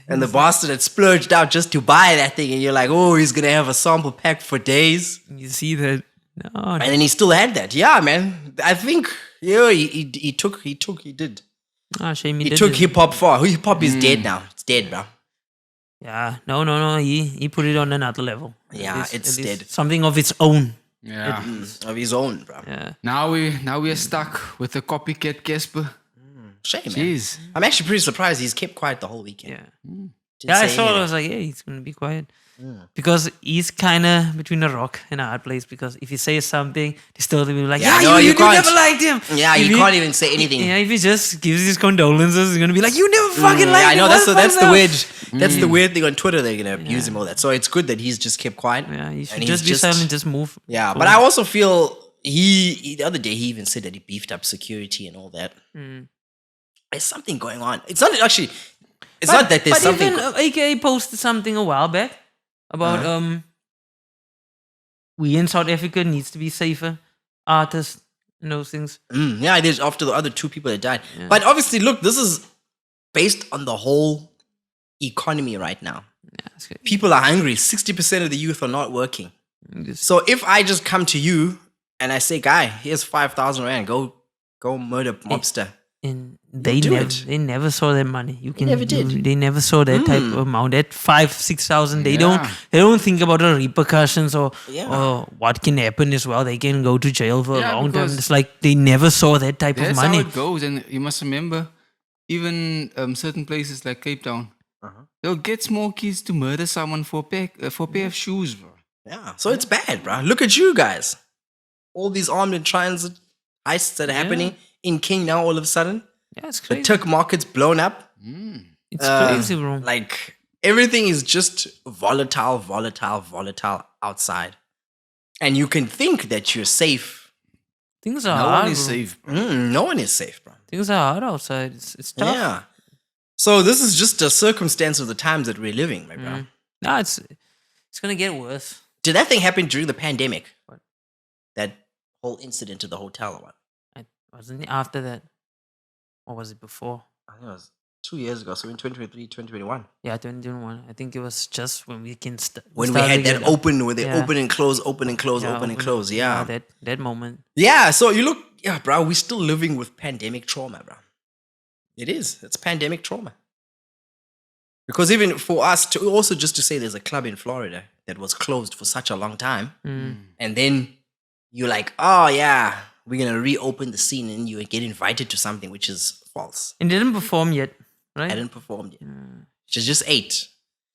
And the bastard had splurged out just to buy that thing. And you're like, oh, he's going to have a sample pack for days. You see that? No. And then he still had that. Yeah, man. I think, he did. Oh, shame He took hip hop far. Hip hop is dead now. It's dead, bro. Yeah, no. He put it on another level. Yeah, it's dead. Something of its own. Yeah. Of his own, bro. Yeah. Now we are stuck with the copycat Casper. Shame, man. Jeez. I'm actually pretty surprised he's kept quiet the whole weekend. Yeah. Didn't I say saw it. I anything. was like, yeah, he's going to be quiet. Because he's kind of between a rock and a hard place. Because if he says something, they still will be like, you can't. never liked him. Yeah, you can't even say anything. Yeah, if he just gives his condolences, he's going to be like, you never fucking liked him. I know, What the that's fuck the now?" weird weird thing on Twitter. They're gonna abuse him all that. So it's good that he's just kept quiet. Yeah, he should and just be silent, just move. Yeah, but I also feel he the other day he even said that he beefed up security and all that. There's something going on. It's not actually. It's not that there's something. But even AKA posted something a while back about we in South Africa needs to be safer, artists and those things. Yeah, there's after the other two people that died. Yeah. But obviously, look, this is based on the whole economy right now. Yeah, people are hungry. 60% of the youth are not working. So if I just come to you and I say, guy, here's 5,000 rand, go murder mobster. And they never saw that money. They never did. They never saw that type of amount. That 5,000-6,000. They don't think about the repercussions or what can happen as well. They can go to jail for a long time. It's like they never saw that type of money. That's how it goes. And you must remember, even certain places like Cape Town, they'll get small kids to murder someone for a pair of shoes, bro. Yeah, so it's bad, bro. Look at you guys. All these armed and transit heists that are happening in King now all of a sudden. Yeah, it's crazy. The Turk market's blown up. It's crazy, bro. Like, everything is just volatile outside. And you can think that you're safe. Things are hard. No one is safe, bro. No one is safe, bro. Things are hard outside. It's tough. Yeah. So this is just a circumstance of the times that we're living, my bro. No, it's going to get worse. Did that thing happen during the pandemic? What? That whole incident at the hotel or what? Wasn't it after that? Or was it before? I think it was 2 years ago. So in 2023, 2021. Yeah, 2021. I think it was just when we can When we had that open, where they Yeah. open and close, open and close, open and close. Yeah. That moment. Yeah. So you look, yeah, bro, we're still living with pandemic trauma, bro. It is. It's pandemic trauma. Because even for us to also just to say there's a club in Florida that was closed for such a long time, and then you're like, oh yeah, we're gonna reopen the scene, and you get invited to something which is false. And didn't perform yet, right? I didn't perform yet. Just ate.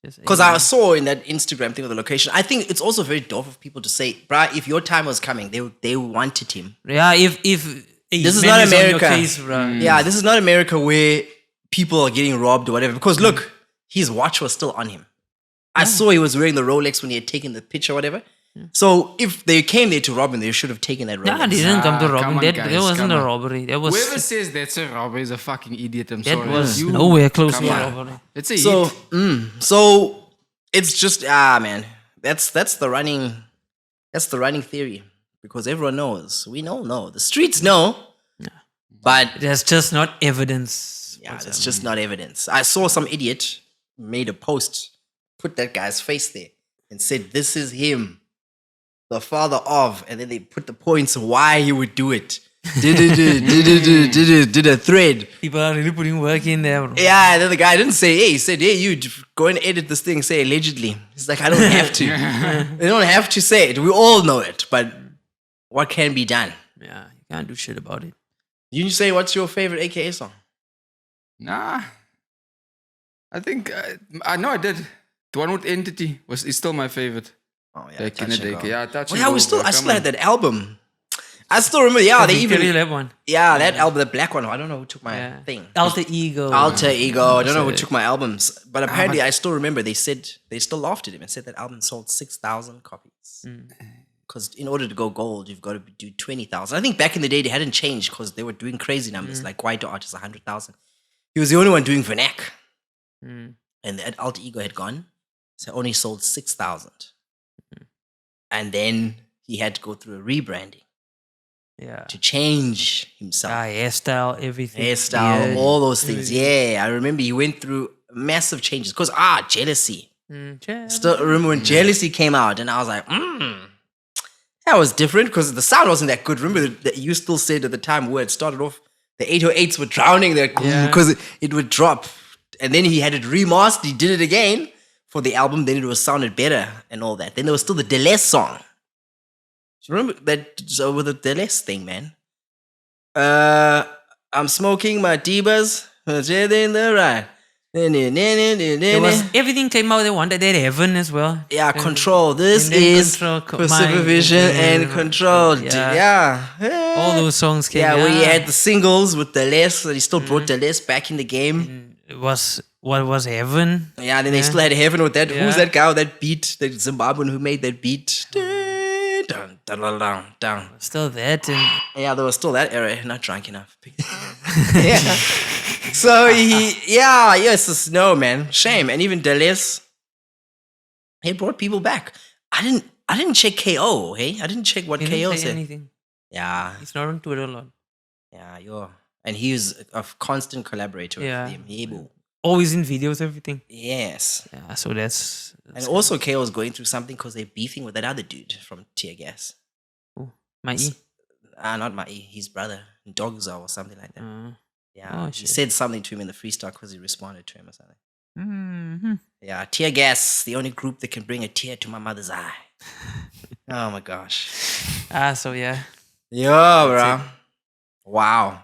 Just Because I saw in that Instagram thing of the location, I think it's also very dope of people to say, bruh, if your time was coming, they wanted him. Yeah, if This is not America. Case, Yeah, this is not America where people are getting robbed or whatever. Because look, his watch was still on him. I saw he was wearing the Rolex when he had taken the picture or whatever. So if they came there to rob him, they should have taken that Rolex. Nah, they didn't come to rob him. come on, That guys, wasn't come a on. robbery. That was Whoever says that's a robbery is a fucking idiot. I'm that sorry. was You- nowhere close to come a on. robbery. It's a So, hit. so it's just man, that's the running theory because everyone knows. We know. The streets know, but There's just not evidence. yeah, it's just not evidence. I saw some idiot made a post, put that guy's face there, and said, "This is him, the father of," and then they put the points why he would do it. Did a thread. People are really putting work in there, bro. Yeah, and then the guy didn't say, hey, he said, hey, you go and edit this thing, say allegedly. He's like, I don't have to. They don't have to say it. We all know it, but what can be done? Yeah, you can't do shit about it. You say, what's your favorite AKA song? Nah. I think I know I did. The one with Entity is still my favorite. Oh, yeah. Back in the day. Yeah, Touch Well, and yeah, Go, I still come had on. that album. I still remember, yeah, they Victory even, Lap one. yeah, that album, the black one. I don't know who took my Yeah. thing. Alter Ego. Alter Ego. I don't know who So- took my albums. But apparently, I still remember they said, they still laughed at him and said that album sold 6,000 copies. Because in order to go gold, you've got to do 20,000. I think back in the day, they hadn't changed because they were doing crazy numbers, like White Artists, 100,000. He was the only one doing Vernac. And that Alter Ego had gone. So only sold 6,000. And then he had to go through a rebranding Yeah. to change himself. Hairstyle, everything. Hairstyle, Yeah. all those things. Yeah, I remember he went through massive changes. Because, Jealousy. Still remember when Jealousy came out and I was like, that was different because the sound wasn't that good. Remember that you still said at the time where it started off, the 808s were drowning there because it would drop. And then he had it remastered. He did it again for the album. Then it was sounded better and all that. Then there was still the Deleuze song. Remember that with the Deleuze thing, man? I'm smoking my Divas. In the right. There was everything came out. They wanted that Heaven as well. Yeah, Control. This and then is Control, Supervision and Control. Yeah. Yeah. All those songs came Yeah, out. where he had the singles with Deleuze. He still brought Deleuze back in the game. It was what was Heaven? Yeah, then they still had Heaven with that. Yeah. Who's that guy with that beat? That Zimbabwean who made that beat? Dun, dun, dun, dun, dun. Still that and Yeah, there was still that era. Not drunk enough. Yeah. So yes, no, man. Shame. And even Deleuze, he brought people back. I didn't check KO, hey? I didn't check what he KO didn't say said. anything. Yeah, He's not on Twitter a lot. yeah, and he was a constant collaborator Yeah. with him. He will. Always in videos, everything. Yes. Yeah, so that's And also KO is going through something because they're beefing with that other dude from Tear Gas. my E. Not my his brother, Dogza or something like that. Yeah, Oh, he shit. said something to him in the freestyle because he responded to him or something. Mhm. Yeah, Tear Gas, the only group that can bring a tear to my mother's eye. Oh my gosh. So yeah, Yeah, bro. Wow.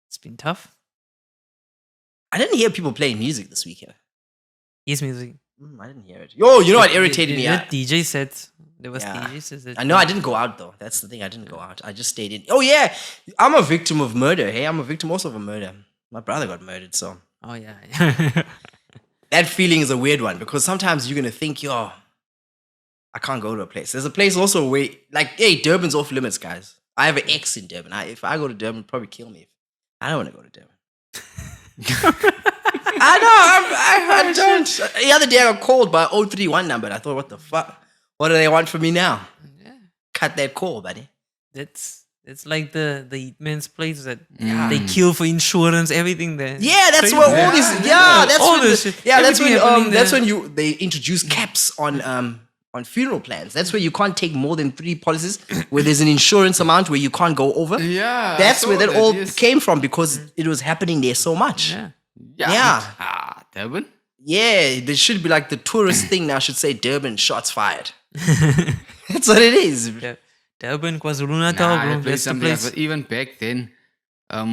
it's been tough. I didn't hear people playing music this weekend. His music. I didn't hear it. Yo, you know what irritated me? The DJ sets. There was Yeah. DJ sets. I know I didn't go out though. That's the thing. I didn't go out. I just stayed in. Oh yeah, I'm a victim of murder. Hey, I'm a victim also of a murder. My brother got murdered, so Oh yeah. that feeling is a weird one because sometimes you're gonna think, yo, I can't go to a place. There's a place also where, like, hey, Durban's off limits, guys. I have an ex in Durban. If I go to Durban, it'll probably kill me. I don't want to go to Durban. I know. I don't. The other day I got called by 031 number. And I thought, what the fuck? What do they want from me now? Yeah. Cut that call, buddy. That's It's like the Eatman's place that they kill for insurance, everything there. Yeah, that's Crazy. where all this. Yeah, that's all when this the, shit. yeah, that's Everything when happening that's there. when they introduce caps on funeral plans. That's where you can't take more than 3 policies. Where there's an insurance amount where you can't go over. Yeah, That's where that all yes. came from because it was happening there so much. Yeah. Yeah. Durban? Yeah, there should be like the tourist thing now should say Durban shots fired. That's what it is. Durban, KwaZulu-Natal, Nah, bro. that place That's the something else. place. But even back then,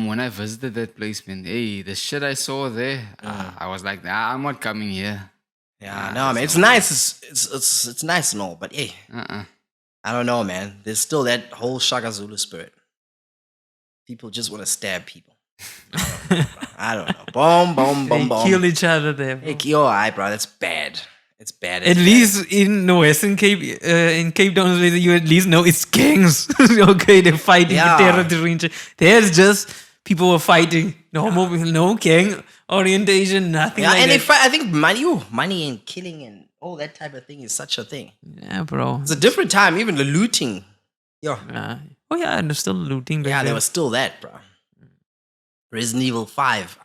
when I visited that place, man, hey, the shit I saw there, I was like, nah, I'm not coming here. Yeah, no, man, it's nice. It's nice and all, but hey, Uh-uh. I don't know, man. There's still that whole Shaka Zulu spirit. People just want to stab people. I don't know. Boom, boom, boom, They boom. kill each other there. Bro. Hey, yo, alright, bro. That's bad. It's bad. At least in the Western Cape, in Cape Town, you at least know it's gangs. Okay, they're fighting Yeah. for territory. There's just people were fighting. No gang orientation, nothing Yeah, like and that. they fight. I think money and killing and all that type of thing is such a thing. Yeah, bro. It's a different time. Even the looting. Yo, Oh yeah, and they're still looting back yeah, then. there was still that, bro. Resident Evil 5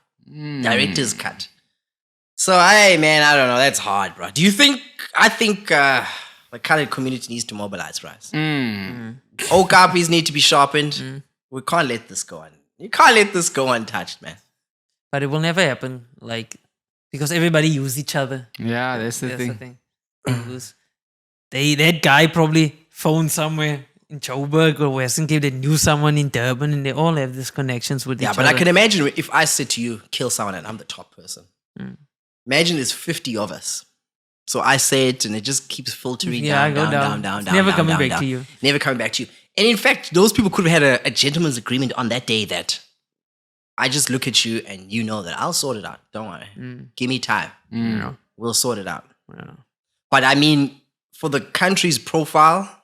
director's cut. So, hey, man, I don't know. That's hard, bro. Do you think? I think the colored community needs to mobilize, right? Okapis need to be sharpened. We can't let this go on. You can't let this go untouched, man. But it will never happen, like, because everybody use each other. Yeah, that's the That's thing. the thing. That guy probably phoned somewhere in Joburg or Western Cape that knew someone in Durban, and they all have these connections with each Yeah, other. but I can imagine if I said to you, kill someone, and I'm the top person. Imagine there's 50 of us. So I say it, and it just keeps filtering Yeah, down, go down, down. down, down, It's down. never down, coming down, back down. to you. Never coming back to you. And in fact, those people could have had a gentleman's agreement on that day that I just look at you and you know that I'll sort it out. Don't worry. Give me time. We'll sort it out. Yeah. But I mean, for the country's profile,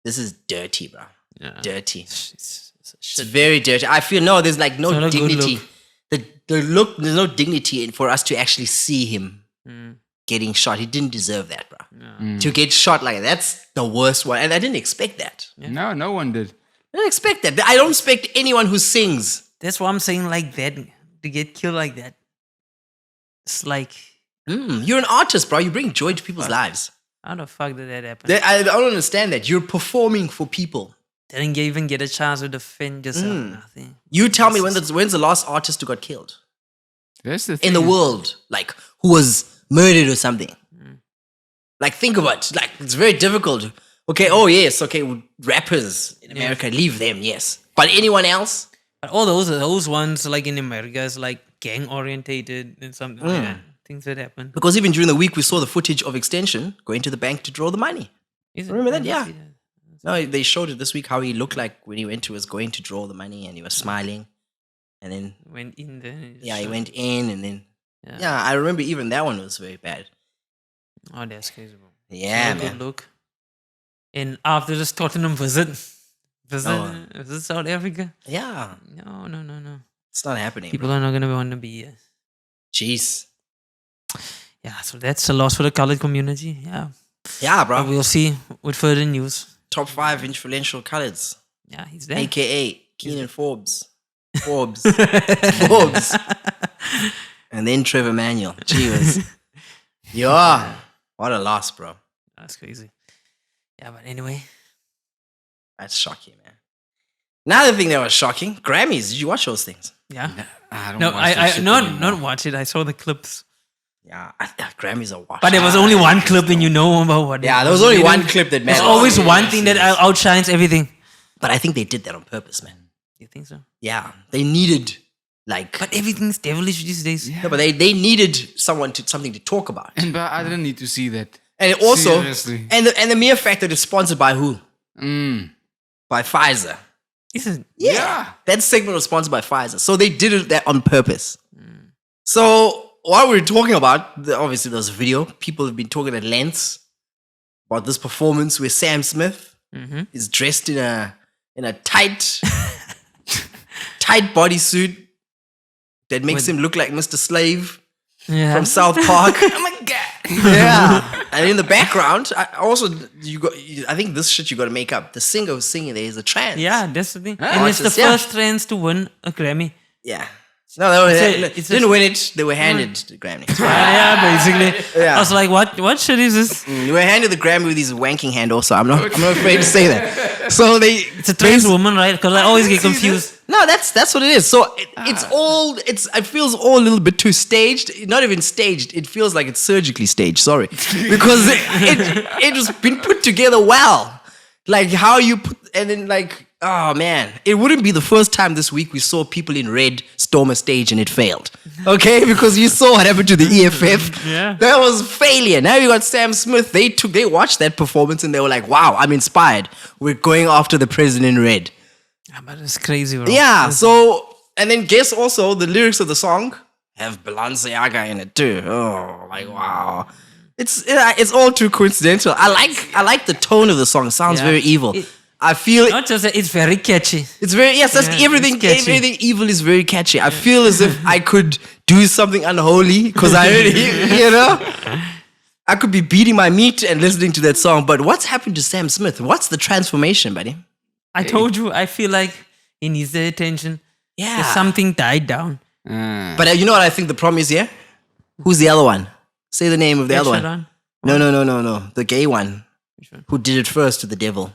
this is dirty, bro. Yeah. Dirty. It's It's very dirty. I feel there's like no not a good dignity. look. The look, there's no dignity for us to actually see him getting shot. He didn't deserve that, bro. To get shot like that, that's the worst one. And I didn't expect that. No, no one did. I didn't expect that. I don't expect anyone who sings. That's what I'm saying, like that, to get killed like that. It's like, You're an artist, bro. You bring joy to people's lives. how the fuck did that happen? I don't understand that. You're performing for people. Didn't even get a chance to defend yourself. Nothing. You tell me when's the last artist who got killed That's the thing. in the world, like who was murdered or something. Like think about it. Like it's very difficult. Okay, oh yes, okay, rappers in America, leave them, yes. But anyone else? But all those ones, like in America, is like gang orientated and something like that. Things that happen. Because even during the week, we saw the footage of Extension going to the bank to draw the money. Is it? Remember that? I didn't Yeah. see that. No, they showed it this week how he looked like when he was going to draw the money and he was smiling. And then, Went in there. and yeah, he shot. went in and then, Yeah. yeah, I remember even that one was very bad. Oh, that's crazy, bro. Yeah, Not a good man. look. And after this Tottenham visit Oh. South Africa. Yeah, No. it's not happening. People are not gonna want to be here. Jeez. Yeah, so that's a loss for the colored community. Yeah. Yeah, But bro. we'll see with further news. Top 5 influential colors, Yeah, he's there. aka Kiernan Forbes. Forbes. And then Trevor Manuel. Cheers. Yeah. What a loss, bro. That's crazy. Yeah, but anyway. That's shocking, man. Another thing that was shocking, Grammys. Did you watch those things? Yeah. I don't No, watch that I shit not anymore. watch it. I saw the clips. Yeah, Grammys are washed. But there was only one clip and you know about what it Yeah, there was only one clip that There's mattered. always one thing that outshines everything. But I think they did that on purpose, man. You think so? Yeah, they needed like. But everything's devilish these days. No, but they needed something to talk about. And but I didn't need to see that. And it also, Seriously. and the mere fact that it's sponsored by who? By Pfizer. Isn't Yeah. That segment was sponsored by Pfizer. So they did it that on purpose. So while we're talking about, obviously there's a video. People have been talking at length about this performance where Sam Smith is dressed in a tight bodysuit that makes him look like Mr. Slave from South Park. Oh my god. Yeah. And in the background, I think this shit you got to make up. The singer who's singing there is a trans. Yeah, that's the thing. And it's the Artist, yeah. first trans to win a Grammy. Yeah. No, they It's a- didn't win it. They were handed the Grammy. Yeah, basically. Yeah. I was like, what shit is this? They were handed the Grammy with his wanking hand also. I'm not afraid to say that. So It's a trans woman, right? Because I always get confused. No, that's what it is. So it feels all a little bit too staged. Not even staged. It feels like it's surgically staged. Sorry, because it was been put together well. Like how you put, and then like, oh man, it wouldn't be the first time this week we saw people in red storm a stage and it failed. Okay, because you saw what happened to the EFF. Yeah. That was failure. Now you got Sam Smith. They watched that performance and they were like, wow, I'm inspired. We're going after the president in red. Yeah, but it's crazy, bro. Yeah, so, and then guess also the lyrics of the song have Balenciaga in it too. Oh, like, wow. It's all too coincidental. I like the tone of the song. It sounds Yeah. very evil. I feel Not just that, it's very catchy. it's very, yes, that's Yeah, everything. it's catchy. Everything evil is very catchy. I feel as if I could do something unholy because I really, I could be beating my meat and listening to that song. But what's happened to Sam Smith? What's the transformation, buddy? I told you, I feel like he needs the attention. Yeah. There's something died down. But you know what I think the problem is here? Who's the other one? Say the name of the other one. Sharon? No. The gay one. Which one? Who did it first to the devil.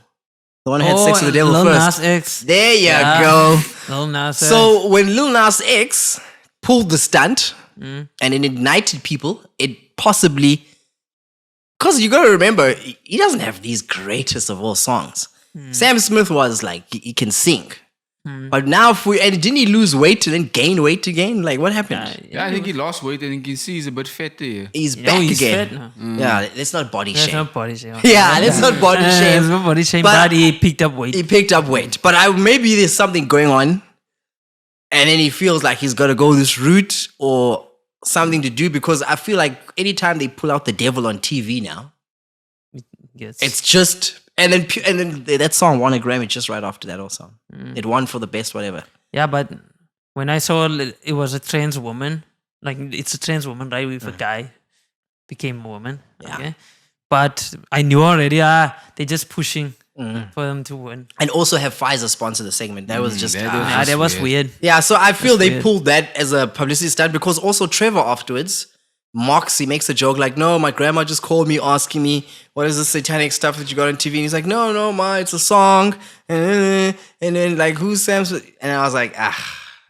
The one who had sex with the devil Lil first. Nas X. There you Yeah. go. Lil Nas X. So when Lil Nas X pulled the stunt Mm. and it ignited people, it possibly... Because you got to remember, he doesn't have these greatest of all songs. Sam Smith was like, he can sing. But now, and didn't he lose weight and then gain weight again? Like, what happened? Yeah, I think he lost weight and you can see he's a bit fat there. He's Yeah, back he's again. fat now. Yeah, let's not body There's shame. no body shame. Yeah, let's not body shame. There's no body shame, But- but he picked up weight. He picked up weight. But maybe there's something going on. And then he feels like he's got to go this route or something to do. Because I feel like anytime they pull out the devil on TV now, Yes. it's just... And then that song won a Grammy just right after that also. It won for the best whatever. Yeah, but when I saw it was a trans woman, like it's a trans woman, right? With a guy became a woman. Yeah. Okay? But I knew already, they're just pushing for them to win. And also have Pfizer sponsor the segment. That was just... That was weird. Yeah, so I feel they weird. pulled that as a publicity stunt because also Trevor afterwards mocks, he makes a joke like, no, my grandma just called me asking me, what is this satanic stuff that you got on TV? And he's like, no, ma, it's a song. And then like, who's Sam Smith? And I was like,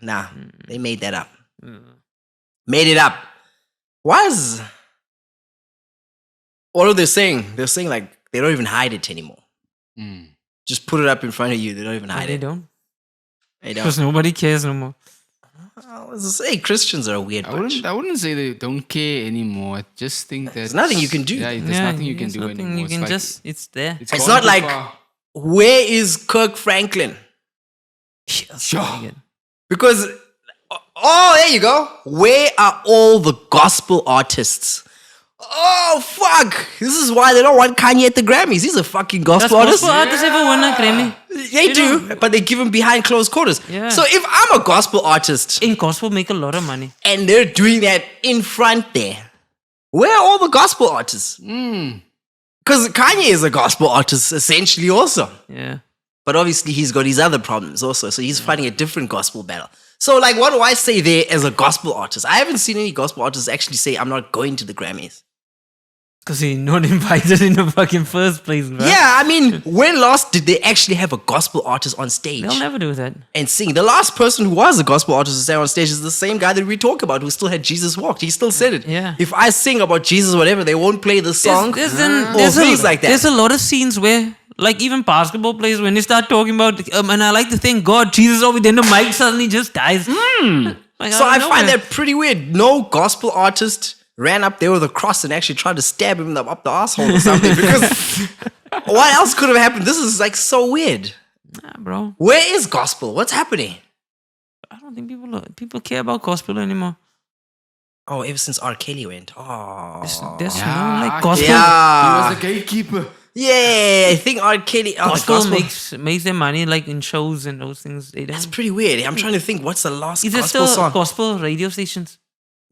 nah, they made that up. Made it up. What are they saying? They're saying like, they don't even hide it anymore. Just put it up in front of you. They don't even hide They it. don't. They don't. Because nobody cares no more. Hey, Christians are a weird bunch. I wouldn't say they don't care anymore. I just think that There's nothing you can do. Yeah, there's nothing you can there's do nothing anymore. You can like, it's there. It's gone not too like, far. where is Kirk Franklin? Sure. Because, there you go. Where are all the gospel artists? Oh, fuck. This is why they don't want Kanye at the Grammys. He's a fucking Does gospel artist. gospel artists ever win a Grammy? They do, but they give him behind closed quarters. Yeah. So if I'm a gospel artist In gospel, make a lot of money. and they're doing that in front there, where are all the gospel artists? Because Kanye is a gospel artist essentially also. Yeah. But obviously he's got his other problems also. So he's fighting a different gospel battle. So like, what do I say there as a gospel artist? I haven't seen any gospel artists actually say, I'm not going to the Grammys. Because he's not invited in the fucking first place, bro. Yeah, I mean, when last did they actually have a gospel artist on stage They'll never do that. and sing? The last person who was a gospel artist to stand on stage is the same guy that we talk about who still had Jesus Walked. He still said it. Yeah. If I sing about Jesus or whatever, they won't play the song There's or things like that. There's a lot of scenes where, like even basketball players, when they start talking about, and I like to thank God, Jesus over then the mic suddenly just dies. Like, So out I of find nowhere. that pretty weird. No gospel artist ran up there with a cross and actually tried to stab him up the asshole or something. Because what else could have happened? This is like so weird. Nah, bro. Where is gospel? What's happening? I don't think people care about gospel anymore. Oh, ever since R. Kelly went. Oh. There's Yeah, no like gospel. He Yeah. was the gatekeeper. Yeah, I think R. Kelly. Oh, Gospel gospel. makes their money like in shows and those things. They don't. That's pretty weird. I'm trying to think what's the last Is there gospel still song? gospel radio stations?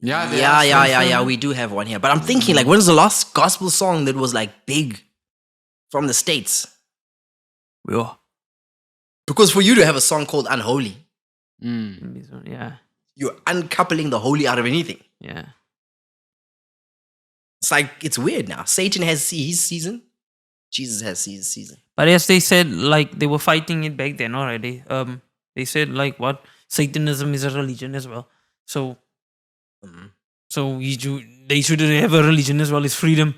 Yeah, there Yeah, are yeah, some- yeah, yeah. We do have one here. But I'm thinking, like, when's the last gospel song that was like big from the States? Yeah. Because for you to have a song called Unholy, Yeah. you're uncoupling the holy out of anything. Yeah. It's like, it's weird now. Satan has his season. Jesus has his season. But as they said, like they were fighting it back then already. They said like what Satanism is a religion as well. So, they shouldn't have a religion as well. It's freedom.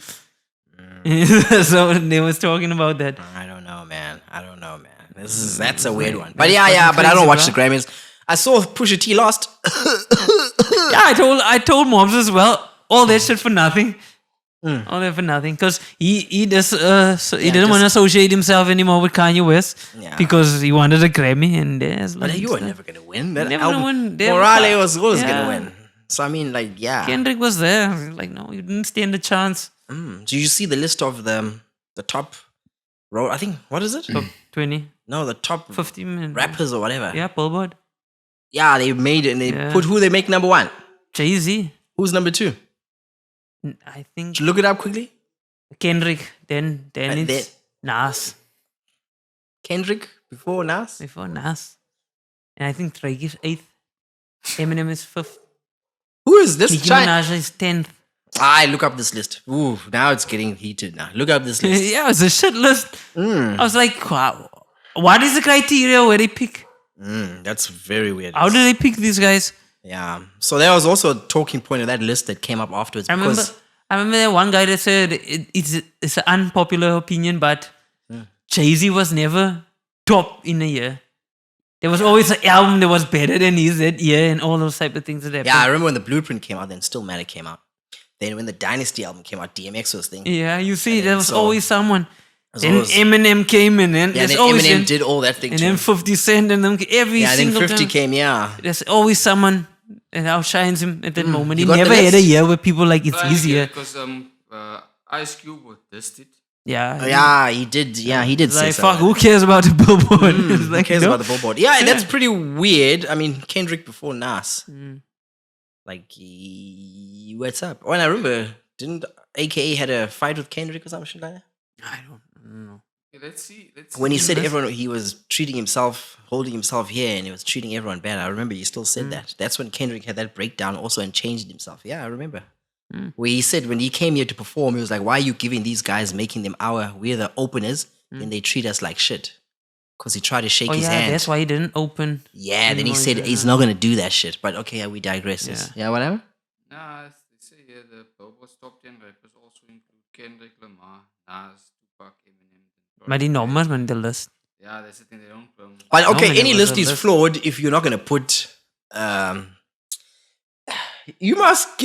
So they was talking about that. I don't know, man. That's a weird one. But yeah. But I don't watch the Grammys. I saw Pusha T lost. Yeah, I told Mobs as well. All that shit for nothing. All that for nothing. Because he didn't want to associate himself anymore with Kanye West. Yeah. Because he wanted a Grammy and there's like But you were never gonna win. That Never album, gonna win. Morale was always Yeah. gonna win. So I mean, like, yeah. Kendrick was there. Like, no, you didn't stand a chance. Do you see the list of the top road? I think, what is it? Top 20, No, the top 50 minutes. rappers or whatever. Yeah, Billboard. Yeah, they made it and they Yeah. put who they make number one. Jay-Z. Who's number two? I think Did you look it up quickly? Kendrick. Then And it's Nas. Kendrick before Nas? Before Nas. And I think Drake is 8th. Eminem is 5th. Who is this? Nicki China? Minaj is 10th. I look up this list. Ooh, now it's getting heated now. Look up this list. Yeah, it's a shit list. I was like, wow. What is the criteria where they pick? That's very weird. How do they pick these guys? Yeah. So there was also a talking point of that list that came up afterwards. I remember that one guy that said it's an unpopular opinion, but Jay-Z was never top in a year. There was always an album that was better than his that year and all those type of things that happened. Yeah, I remember when the Blueprint came out, then Still Matter came out. Then when the Dynasty album came out, DMX was thing. Yeah, you see, And there then was so- always someone. There's Then always- Eminem came in, and Yeah, there's then always Eminem did all that thing and too. then 50 Cent, and then every Yeah, then single 50 time, came, yeah. there's always someone that outshines him at that moment. You He got the never had a list? year where people like it's But easier. Because Ice Cube was dissed it. Yeah, Yeah, he did. Yeah, he did It's say like, so. fuck, who cares about the Billboard? It's Who like, cares no. about the Billboard? Yeah, that's pretty weird. I mean, Kendrick before Nas. Like, what's up? Oh, and I remember, didn't AKA had a fight with Kendrick or something like that? I don't know. Okay, let's see. When he said everyone, he was treating himself, holding himself here, and he was treating everyone bad. I remember he still said that. That's when Kendrick had that breakdown also and changed himself. Yeah, I remember. Where he said when he came here to perform, he was like, why are you giving these guys, making them we're the openers, and they treat us like shit? Because he tried to shake Oh his yeah, hand. that's why he didn't open. Yeah, then he anymore. said he's not going to do that shit. But okay, yeah, we digress. Yeah. Yeah, whatever. Nah, they say here the Billboard's top 10 rappers also include Kendrick Lamar, Nas, Tupac, Eminem. Maar die nummers on the list. Yeah, that's the thing they don't. But okay, man, any it was list a is list. flawed if you're not going to put. You must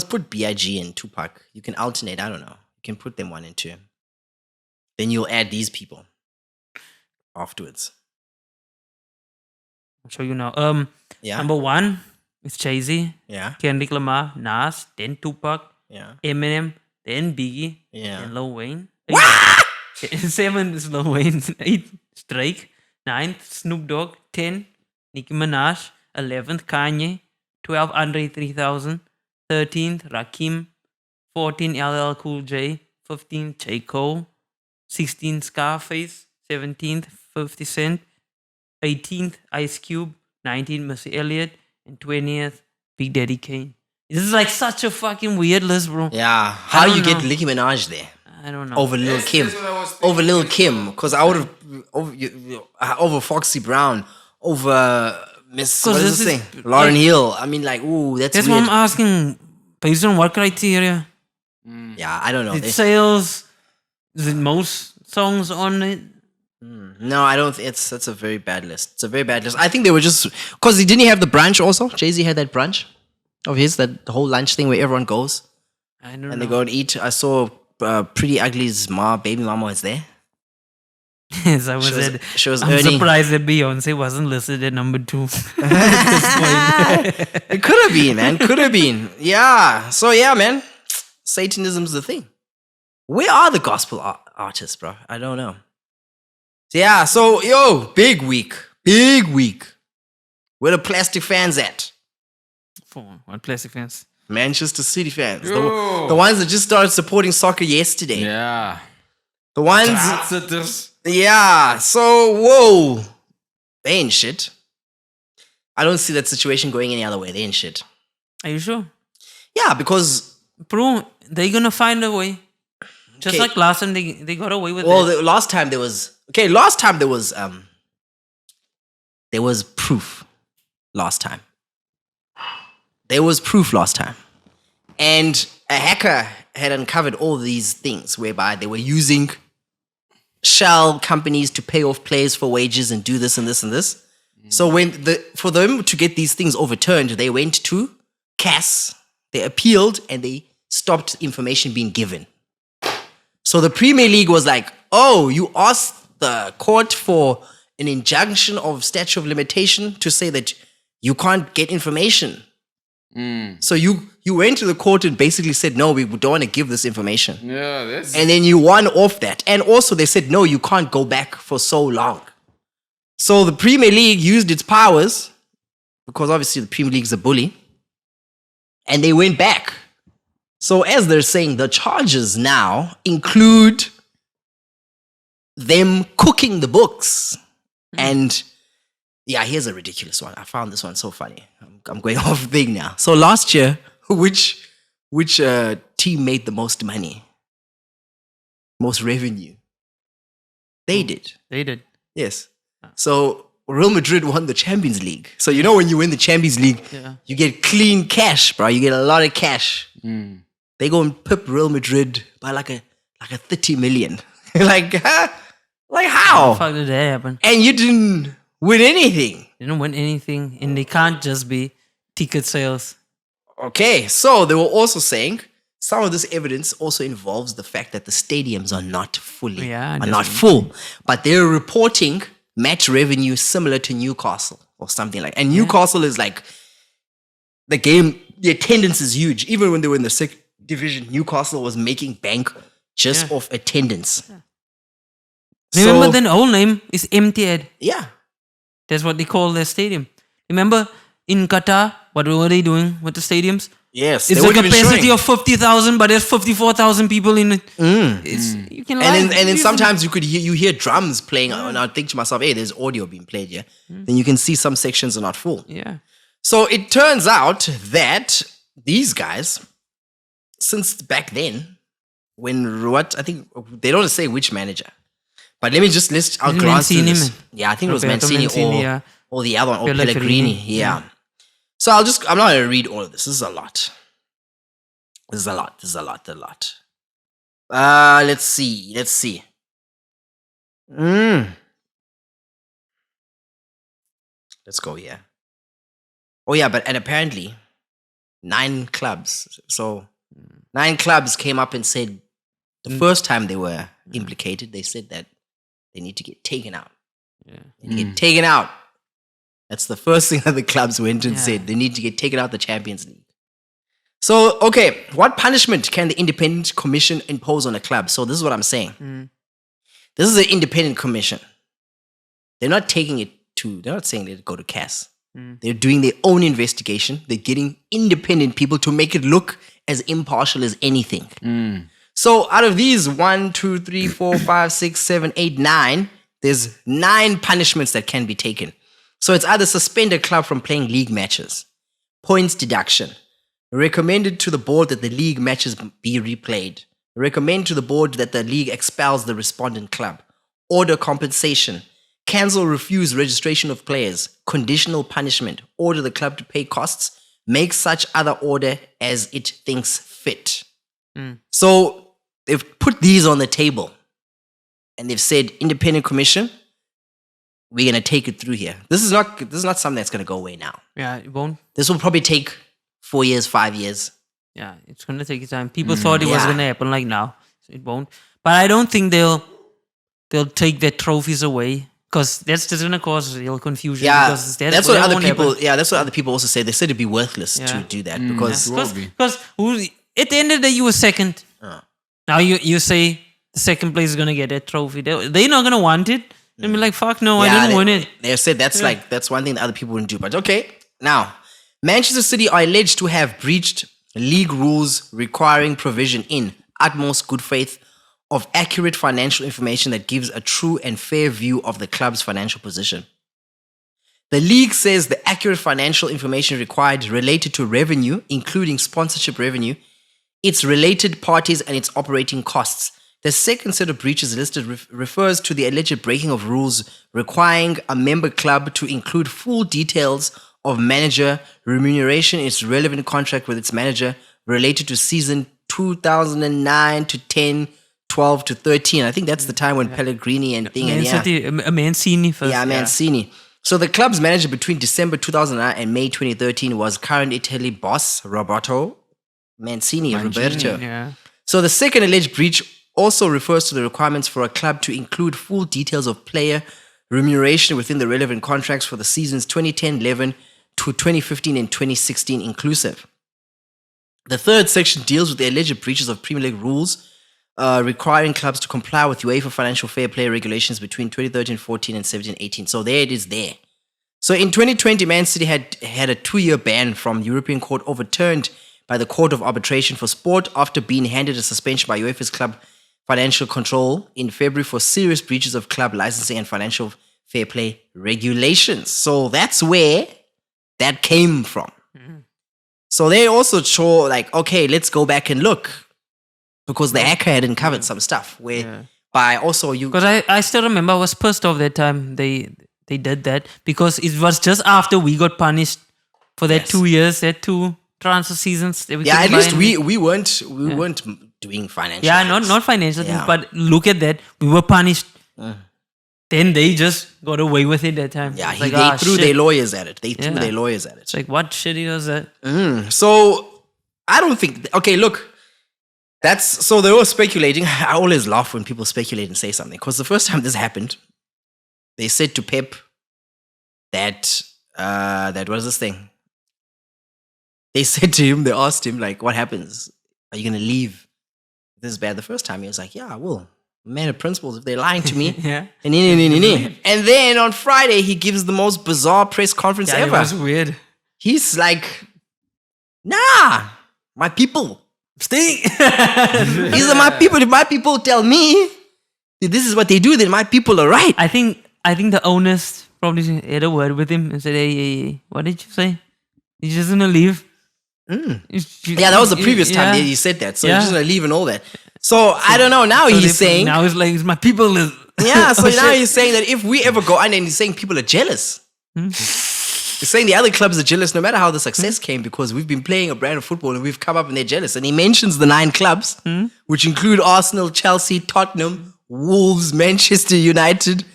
put B.I.G. and Tupac. You can alternate. I don't know. You can put them 1 and 2. Then you'll add these people afterwards. I'll show you now. Yeah. Number 1 is Jay-Z, Yeah. Kendrick Lamar, Nas, then Tupac, Yeah. Eminem, then Biggie, Yeah. then Lil Wayne. 7 is Lil Wayne. 8 is Drake. 9th Snoop Dogg. 10 Nicki Minaj. 11th Kanye. 12 Andre 3000. 13th Rakim. 14 LL Cool J. 15th J. Cole. 16th Scarface. 17th 50 Cent. 18th Ice Cube. 19th Missy Elliott. And 20th Big Daddy Kane. This is like such a fucking weird list, bro. Yeah. How don't you get know. Nicki Minaj there? I don't know. Over Lil Kim. That's what I was thinking. Over Lil Kim. Because I would have. Over Foxy Brown. Over Miss. 'Cause What is this this is thing? Lauren like- Hill. I mean, like, ooh, that's That's weird. what I'm asking. Based on what criteria? Yeah, I don't know. Is it sales? Is it most songs on it? No, I don't. That's a very bad list. It's a very bad list. I think they were just because he didn't have the brunch. Also, Jay-Z had that brunch of his, that whole lunch thing where everyone goes I don't and know. they go and eat. I saw Pretty Ugly's baby mama was there. Yes, I was She was, at, she was I'm earning. surprised that Beyonce wasn't listed at number 2. It could have been, man. Could have been. Yeah. So yeah, man. Satanism's the thing. Where are the gospel artists, bro? I don't know. Yeah. So yo, big week. Big week. Where the plastic fans at? For what Classic fans? Manchester City fans. Yo. The ones that just started supporting soccer yesterday. Yeah. The ones... Traatsitters. Yeah, so, whoa. They ain't shit. I don't see that situation going any other way. They ain't shit. Are you sure? Yeah, because... Bro, they're gonna find a way. Just Okay. like last time they got away with Well, it. last time there was... Okay, last time there was... There was proof last time. There was proof last time. And a hacker had uncovered all these things whereby they were using shell companies to pay off players for wages and do this and this and this. So for them to get these things overturned, they went to CAS, they appealed, and they stopped information being given. So the Premier League was like, oh, you asked the court for an injunction of statute of limitation to say that you can't get information. So you went to the court and basically said, no, we don't want to give this information. Yeah, that's... And then you won off that. And also they said, no, you can't go back for so long. So the Premier League used its powers, because obviously the Premier League's a bully, and they went back. So as they're saying, the charges now include them cooking the books. And yeah, here's a ridiculous one. I found this one so funny. I'm going off thing now. So last year, which team made the most money? Most revenue? They did. They did. Yes. So Real Madrid won the Champions League. So you know when you win the Champions League, you get clean cash, bro. You get a lot of cash. They go and pip Real Madrid by like a 30 million. like how? How the fuck did that happen? And you didn't win anything. They didn't win anything, and they can't just be ticket sales. Okay, so they were also saying some of this evidence also involves the fact that the stadiums are not full, but they're reporting match revenue similar to Newcastle or something like. And Newcastle is like the attendance is huge. Even when they were in the second division, Newcastle was making bank just off attendance. Remember, the whole name is Etihad. Yeah. That's what they call their stadium. Remember, in Qatar, what were they doing with the stadiums? Yes. It's a capacity of 50,000, but there's 54,000 people in it. You can and then sometimes you hear drums playing, and I think to myself, hey, there's audio being played here. Then you can see some sections are not full. Yeah. So it turns out that these guys, since back then, I think they don't say which manager. But let me just list out glance through this. Yeah, I think it was Mancini or the other one, or Pellegrini. Yeah. So I'm not going to read all of this. This is a lot. Let's see. Let's go here. Oh yeah, and apparently 9 clubs. So 9 clubs came up and said the first time they were implicated, they said that they need to get taken out. They need to get taken out. That's the first thing that the clubs went and said. They need to get taken out the Champions League. So, okay, what punishment can the independent commission impose on a club? So this is what I'm saying. This is an independent commission. They're not taking it they're not saying they go to CAS. They're doing their own investigation. They're getting independent people to make it look as impartial as anything. So out of these 1, 2, 3, 4, 5, 6, 7, 8, 9, there's 9 punishments that can be taken. So it's either suspend a club from playing league matches, points deduction, recommended to the board that the league matches be replayed, recommend to the board that the league expels the respondent club, order compensation, cancel or refuse registration of players, conditional punishment, order the club to pay costs, make such other order as it thinks fit. So they've put these on the table and they've said, independent commission, we're going to take it through here. This is not something that's going to go away now. Yeah, it won't. This will probably take 4 years, 5 years. Yeah, it's going to take time. People thought it was going to happen like now. So it won't. But I don't think they'll take their trophies away, because that's just going to cause real confusion. Yeah, because that's what other people. Yeah, that's what other people also say. They said it'd be worthless to do that because at the end of the day, you were second. Now you say the second place is going to get that trophy. They're not going to want it. They'll be like, fuck no, I didn't win it. They said that's one thing that other people wouldn't do. But okay, now Manchester City are alleged to have breached league rules requiring provision in utmost good faith of accurate financial information that gives a true and fair view of the club's financial position. The league says the accurate financial information required related to revenue, including sponsorship revenue, its related parties, and its operating costs. The second set of breaches listed refers to the alleged breaking of rules requiring a member club to include full details of manager remuneration in its relevant contract with its manager related to season 2009 to 10, 12 to 13. I think that's the time when Pellegrini and thing Mancini first. Yeah, Mancini. So the club's manager between December 2009 and May 2013 was current Italy boss Roberto Mancini. Yeah. So the second alleged breach also refers to the requirements for a club to include full details of player remuneration within the relevant contracts for the seasons 2010-11 to 2015 and 2016 inclusive. The third section deals with the alleged breaches of Premier League rules requiring clubs to comply with UEFA financial fair play regulations between 2013-14 and 17-18. So there it is there. So in 2020, Man City had a 2-year ban from the European Court overturned by the Court of Arbitration for Sport after being handed a suspension by UEFA's club financial control in February for serious breaches of club licensing and financial fair play regulations. So that's where that came from. So they also show okay, let's go back and look. Because the hacker had uncovered some stuff by also you. Because I still remember I was pissed off that time they did that because it was just after we got punished for that 2 years, that 2 transfer seasons. At least we weren't doing financial. Yeah, not financial things, but look at that. We were punished. Then they just got away with it that time. Yeah, they threw their lawyers at it. It's like, what shit was that? So I don't think. Okay, look. So they were speculating. I always laugh when people speculate and say something because the first time this happened, they said to Pep that what is this thing? They said to him, they asked him what happens? Are you gonna leave? This is bad. The first time he was like, yeah, I will. Man of principles. If they're lying to me, and then on Friday he gives the most bizarre press conference ever. It was weird. He's like, nah, my people. Stay. These are my people. If my people tell me this is what they do, then my people are right. I think the owners probably had a word with him and said, hey, what did you say? You're just gonna leave? Yeah, that was the previous time that he said that. So you're just gonna leave and all that. So I don't know. Now he's saying. Now it's like, it's my people. Yeah, so now he's saying that if we ever go under, and he's saying people are jealous. He's saying the other clubs are jealous no matter how the success came because we've been playing a brand of football and we've come up and they're jealous. And he mentions the 9 clubs, which include Arsenal, Chelsea, Tottenham, Wolves, Manchester United,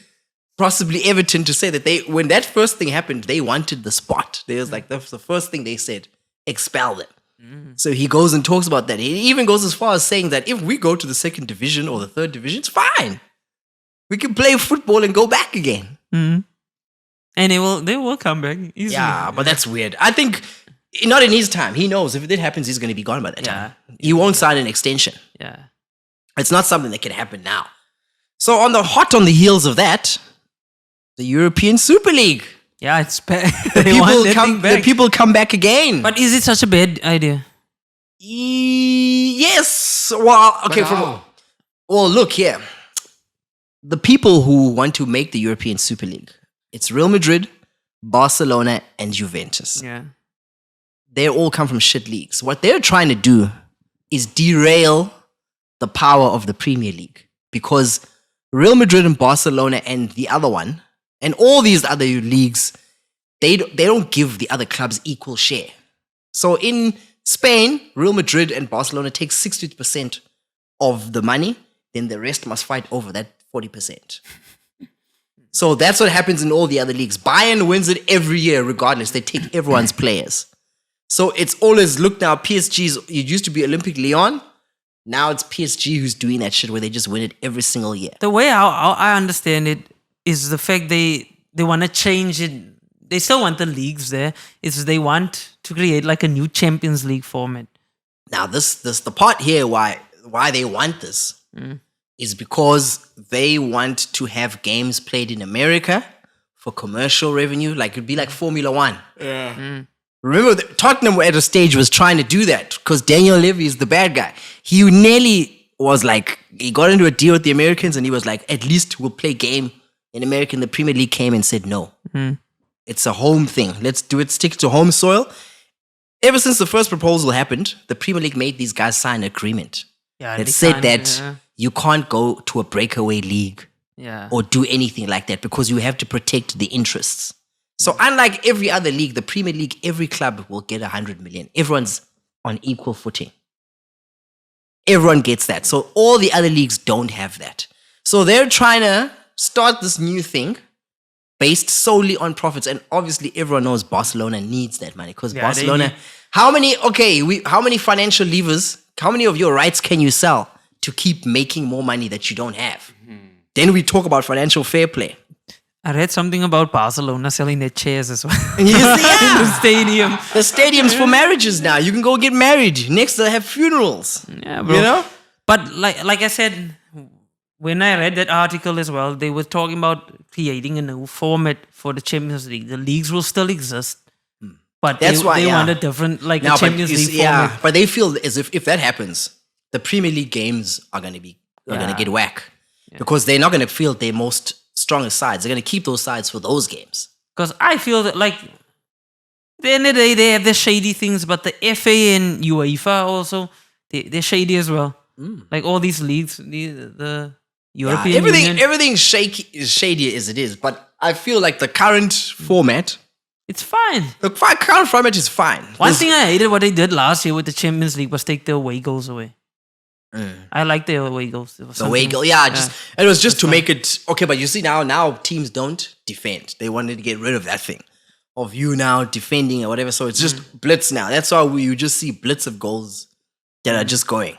possibly Everton, to say that when that first thing happened, they wanted the spot. They was like, that's the first thing they said, expel them. So he goes and talks about that. He even goes as far as saying that if we go to the 2nd division or the 3rd division, it's fine. We can play football and go back again. And they will come back easily. Yeah, but that's weird. I think not in his time. He knows if it happens, he's going to be gone by that time. He won't sign an extension. Yeah. It's not something that can happen now. So on the heels of that, the European Super League. Yeah, it's bad. The people come back again. But is it such a bad idea? Yes. Well, okay. Well, look here. The people who want to make the European Super League, it's Real Madrid, Barcelona, and Juventus. Yeah. They all come from shit leagues. What they're trying to do is derail the power of the Premier League because Real Madrid and Barcelona and the other one and all these other leagues, they don't give the other clubs equal share. So in Spain, Real Madrid and Barcelona take 60% of the money, then the rest must fight over that 40%. So that's what happens in all the other leagues. Bayern wins it every year regardless. They take everyone's players. So it's always, look now, it used to be Olympic Lyon. Now it's PSG who's doing that shit where they just win it every single year. The way I understand it is the fact they want to change it. They still want the leagues there. It's they want to create like a new Champions League format. Now this the part here why they want this is because they want to have games played in America for commercial revenue. Like it'd be like Formula 1. Yeah. Remember, Tottenham at a stage was trying to do that because Daniel Levy is the bad guy. He nearly was like, he got into a deal with the Americans and he was like, at least we'll play game in America. And the Premier League came and said, no, it's a home thing. Let's do it, stick to home soil. Ever since the first proposal happened, the Premier League made these guys sign an agreement that said that you can't go to a breakaway league or do anything like that because you have to protect the interests. So unlike every other league, the Premier League, every club will get 100 million. Everyone's on equal footing. Everyone gets that. So all the other leagues don't have that. So they're trying to start this new thing based solely on profits. And obviously everyone knows Barcelona needs that money because Barcelona, how many financial levers, how many of your rights can you sell to keep making more money that you don't have? Then we talk about financial fair play. I read something about Barcelona selling their chairs as well. You see, in the stadium. The stadium's for marriages now. You can go get married. Next, they'll have funerals. Yeah, bro. You know? But like I said, when I read that article as well, they were talking about creating a new format for the Champions League. The leagues will still exist. But they want a different, a Champions League format. Yeah, but they feel as if that happens, the Premier League games are going to get whack. Yeah. Because they're not going to field their most strongest sides. They're going to keep those sides for those games. Because I feel that, at the end of the day, they have their shady things, but the FA and UEFA also, they're shady as well. Like all these leagues, the European Union. Everything shady as it is, but I feel like the current format, it's fine. The current format is fine. One thing I hated what they did last year with the Champions League was take the away goals away. I like the away goals. The away goal, it was just to make it okay. But you see now teams don't defend. They wanted to get rid of that thing of you now defending or whatever. So it's just blitz now. That's why you just see blitz of goals that are just going.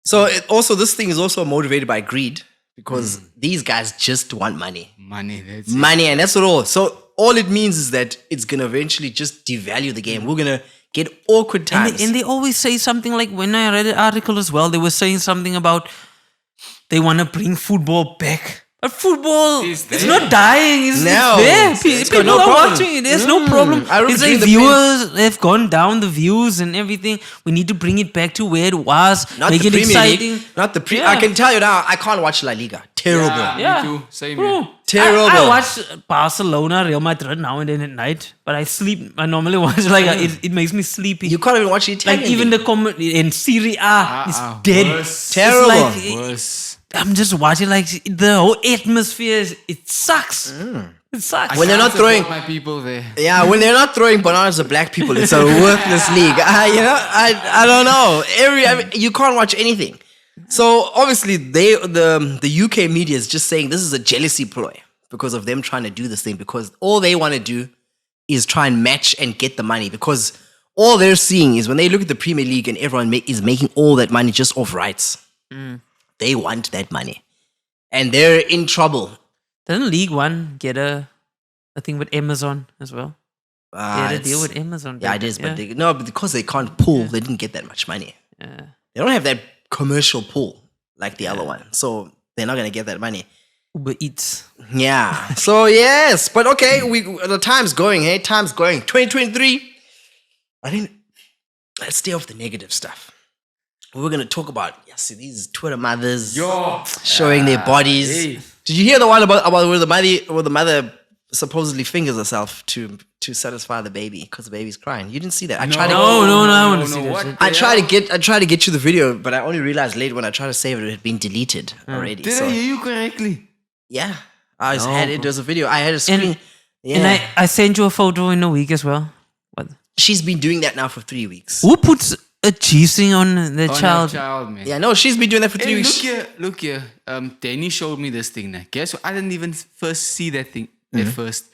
So this thing is also motivated by greed because these guys just want money. Money, and that's all. So all it means is that it's gonna eventually just devalue the game. We're gonna get awkward times. And they always say something like, when I read an article as well, they were saying something about they want to bring football back. But football is not dying. It's there. People are watching it. There's no problem. It's like viewers have gone down, the views and everything. We need to bring it back to where it was. Make it exciting. I can tell you now, I can't watch La Liga. Terrible. Yeah, me too. Same. Bro, terrible. I watch Barcelona, Real Madrid now and then at night, but I sleep. I normally watch it makes me sleepy. You can't even watch the Italian. Like even the in Serie A is dead. Worse. Terrible. Worse. I'm just watching the whole atmosphere. It sucks. It sucks. When they're not throwing my people there. Yeah, when they're not throwing bananas at black people, it's a worthless league. I don't know. You can't watch anything. So obviously the UK media is just saying this is a jealousy ploy because of them trying to do this thing, because all they want to do is try and match and get the money, because all they're seeing is when they look at the Premier League and everyone is making all that money just off rights. They want that money. And they're in trouble. Doesn't League One get a thing with Amazon as well? They had a deal with Amazon. Yeah, it is. But because they can't pull, they didn't get that much money. Yeah. They don't have that commercial pull like the other one. So they're not going to get that money. Uber Eats. Yeah. So, yes. But okay, the time's going, hey? Time's going. 2023. I think let's stay off the negative stuff. We're going to talk about, these Twitter mothers showing their bodies. Hey. Did you hear the one about where the mother supposedly fingers herself to satisfy the baby because the baby's crying? You didn't see that? I want to see that. I tried to get you the video, but I only realized late when I tried to save it had been deleted already. Did I hear you correctly? Yeah. There was a video. I had a screen. And I sent you a photo in a week as well. What? She's been doing that now for 3 weeks. Who puts a cheesing on the child? Man. Yeah, no, she's been doing that for 3 weeks. Look here. Danny showed me this thing now. Guess what? I didn't even first see that thing at first.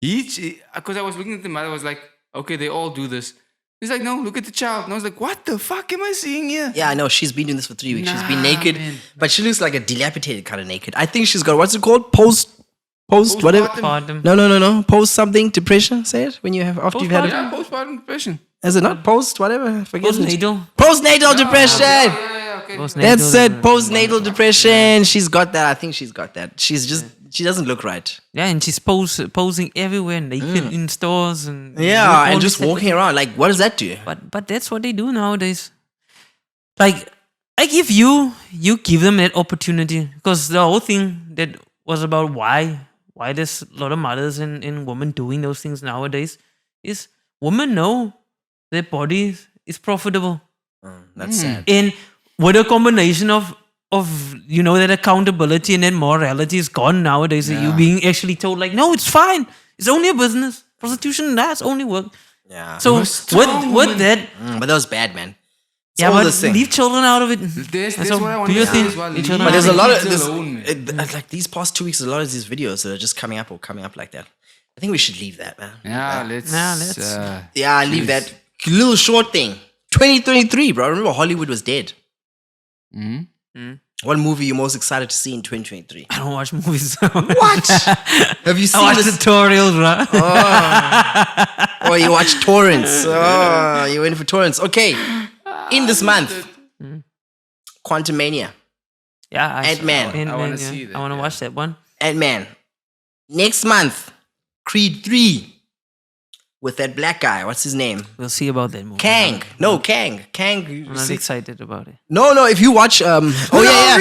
Because I was looking at the mother, I was like, okay, they all do this. He's like, no, look at the child. And I was like, what the fuck am I seeing here? Yeah, I know. She's been doing this for 3 weeks. She's been naked, but she looks like a dilapidated kind of naked. I think she's got, what's it called? Post whatever. No. Post something depression. Say it when you have after you've had it. Yeah, postpartum depression. Is it not post whatever? Forget Postnatal depression. Yeah, okay. That's it. Postnatal depression. She's got that. I think she's got that. She's just She doesn't look right. Yeah, and she's posing everywhere, naked in stores and Yeah, and all just this type of walking around. Like, what does that do? But that's what they do nowadays. Like if you give them that opportunity, because the whole thing that was about why there's a lot of mothers and women doing those things nowadays is women know their body is profitable. That's sad. And with a combination of that accountability and then morality is gone nowadays. You being actually told like, no, it's fine. It's only a business. Prostitution, that's only work. Yeah. So with that, But that was bad, man. It's yeah, all but this thing. leave children out of it. That's That's what I want do to your say thing. as well. Leave children But there's out a of lot it. of this. alone, man. Like these past 2 weeks, a lot of these videos that are just coming up like that. I think we should leave that, man. Yeah, let's. Yeah, leave that little short thing. 2023, bro. I remember Hollywood was dead. What movie are you most excited to see in 2023? I don't watch movies. What? Have you I seen watch this? tutorials, bro. Oh, you watch torrents. Oh, you're in for torrents. Okay. In this month, Quantumania. Yeah, Ant-Man. I wanna see that, I want to yeah. watch that one. Ant-Man. Next month, Creed 3. With that black guy. What's his name? We'll see about that movie. Kang. No, Kang. Kang. I'm not excited about it. No, if you watch oh yeah.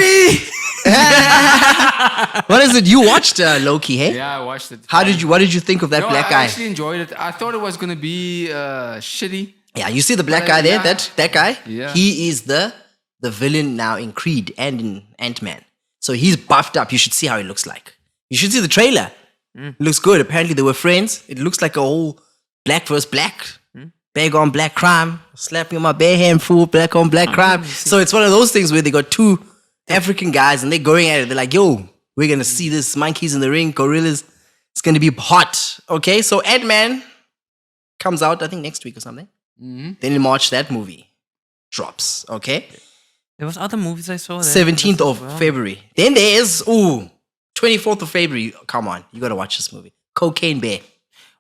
What is it? You watched Loki, hey? Yeah, I watched it. What did you think of that No, black I guy? actually enjoyed it. I thought it was gonna be shitty. Yeah, you see the black But, guy there, yeah. that guy? Yeah. He is the villain now in Creed and in Ant-Man. So he's buffed up. You should see how he looks like. You should see the trailer. It looks good. Apparently they were friends. It looks like a whole black versus black. Bag on black crime. Slapping on my bare hand, fool. Black on black crime. So it's one of those things where they got two African guys and they're going at it. They're like, yo, we're going to see this monkeys in the ring, gorillas. It's going to be hot. Okay, so Ant-Man comes out, I think, next week or something. Then in March, that movie drops. Okay? There was other movies I saw. 17th of February. Then there's, 24th of February. Come on, you got to watch this movie. Cocaine Bear.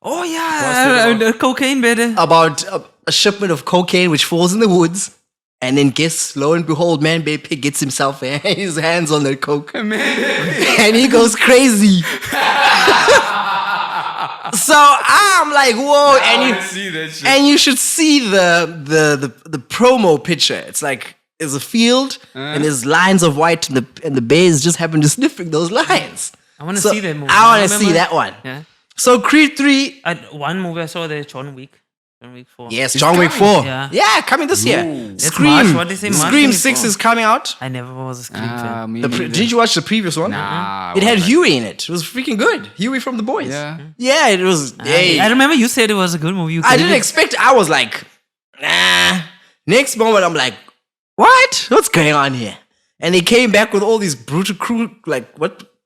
Oh yeah, the cocaine better. About a shipment of cocaine which falls in the woods. And then guess, lo and behold, Man Bear Pig gets himself his hands on that coke. And he goes crazy. So I'm like, whoa. And you should see the promo picture. It's like, there's a field and there's lines of white and the bears just happen to sniffing those lines. I want to see that movie. I want to see that one. Yeah. So Creed 3. One movie I saw there, John Wick. John Wick 4. Yes, John Wick 4. Yeah. Coming this year. It's Scream. March. What is it? March Scream 24. 6 is coming out. I never was a Scream fan. Did you watch the previous one? Nah. It had Huey in it. It was freaking good. Huey from The Boys. Yeah. Yeah, it was. Hey. I remember you said it was a good movie. I didn't expect it. I was like, nah. Next moment, I'm like, what? What's going on here? And they came back with all these brutal,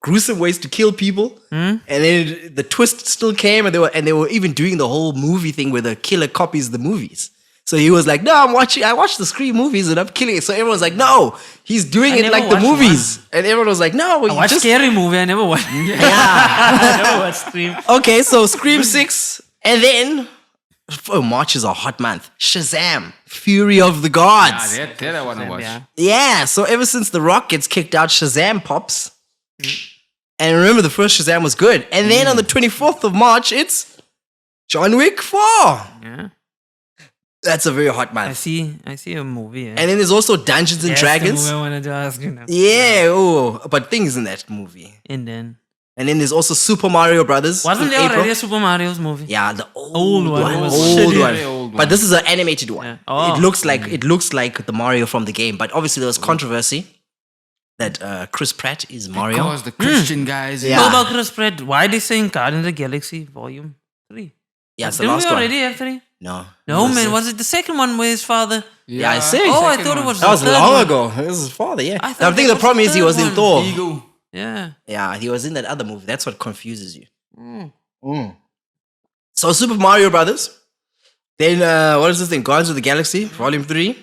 gruesome ways to kill people. And then the twist still came, and they were even doing the whole movie thing where the killer copies the movies. So he was like, no, I watched the Scream movies and I'm killing it. So everyone's like, no, he's doing it like the movies. And everyone was like, no, I watched Scary Movie. I never watched. I never watched Scream. Okay, so Scream 6. And then, March is a hot month. Shazam, Fury of the Gods. That I want to watch. Yeah, so ever since The Rock gets kicked out, Shazam pops. And remember, the first Shazam was good. And then on the 24th of March, it's John Wick 4. Yeah. That's a very hot I month. see a movie. Yeah. And then there's also Dungeons and That's Dragons. the movie I wanted to ask you now. Yeah, but things in that movie. And then there's also Super Mario Brothers. wasn't in there April. already a Super Mario's movie? Yeah, the Old old one. one. It was Old shitty. one. Very old But one. this is an animated one. Yeah. Oh. It looks like the Mario from the game. But obviously there was controversy that Chris Pratt is Mario. Because the Christian guys. Yeah. How about Chris Pratt? Why are they saying Guardians of the Galaxy Volume 3? Yeah, it's the Didn't last we one. already have 3? No. No, man. Was it the second one with his father? Yeah, I see. Oh, I second thought it one. was That was the third long one. ago. This is his father, yeah. I thought I think that the problem was is the he was third in Thor. Eagle. Yeah. Yeah, he was in that other movie. That's what confuses you. So Super Mario Brothers. Then what is this thing? Guardians of the Galaxy, Volume 3.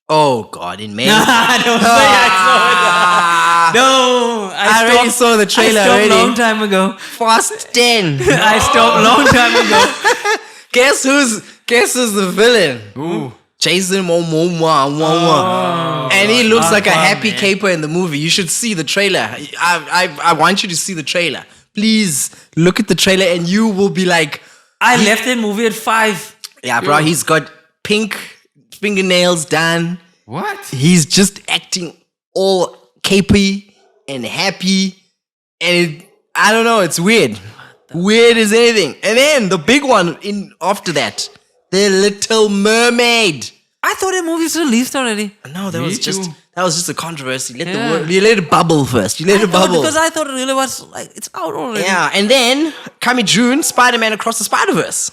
Oh God, in May. Don't say I saw it. No, I already saw the trailer I stopped already. long time ago. Fast 10. I stopped long time ago. Guess who's the villain? Ooh. Jason Momoa. And he looks like a happy caper in the movie. You should see the trailer. I want you to see the trailer. Please look at the trailer and you will be like... I left that movie at 5. Yeah, bro, he's got pink fingernails done. What? He's just acting all capey and happy. And I don't know, it's weird. Weird as anything. And then the big one after that, The Little Mermaid. I thought that movie was released already. No, that was just a controversy. You let it bubble first. Because I thought it really was like it's out already. Yeah, and then coming June, Spider-Man Across the Spider-Verse.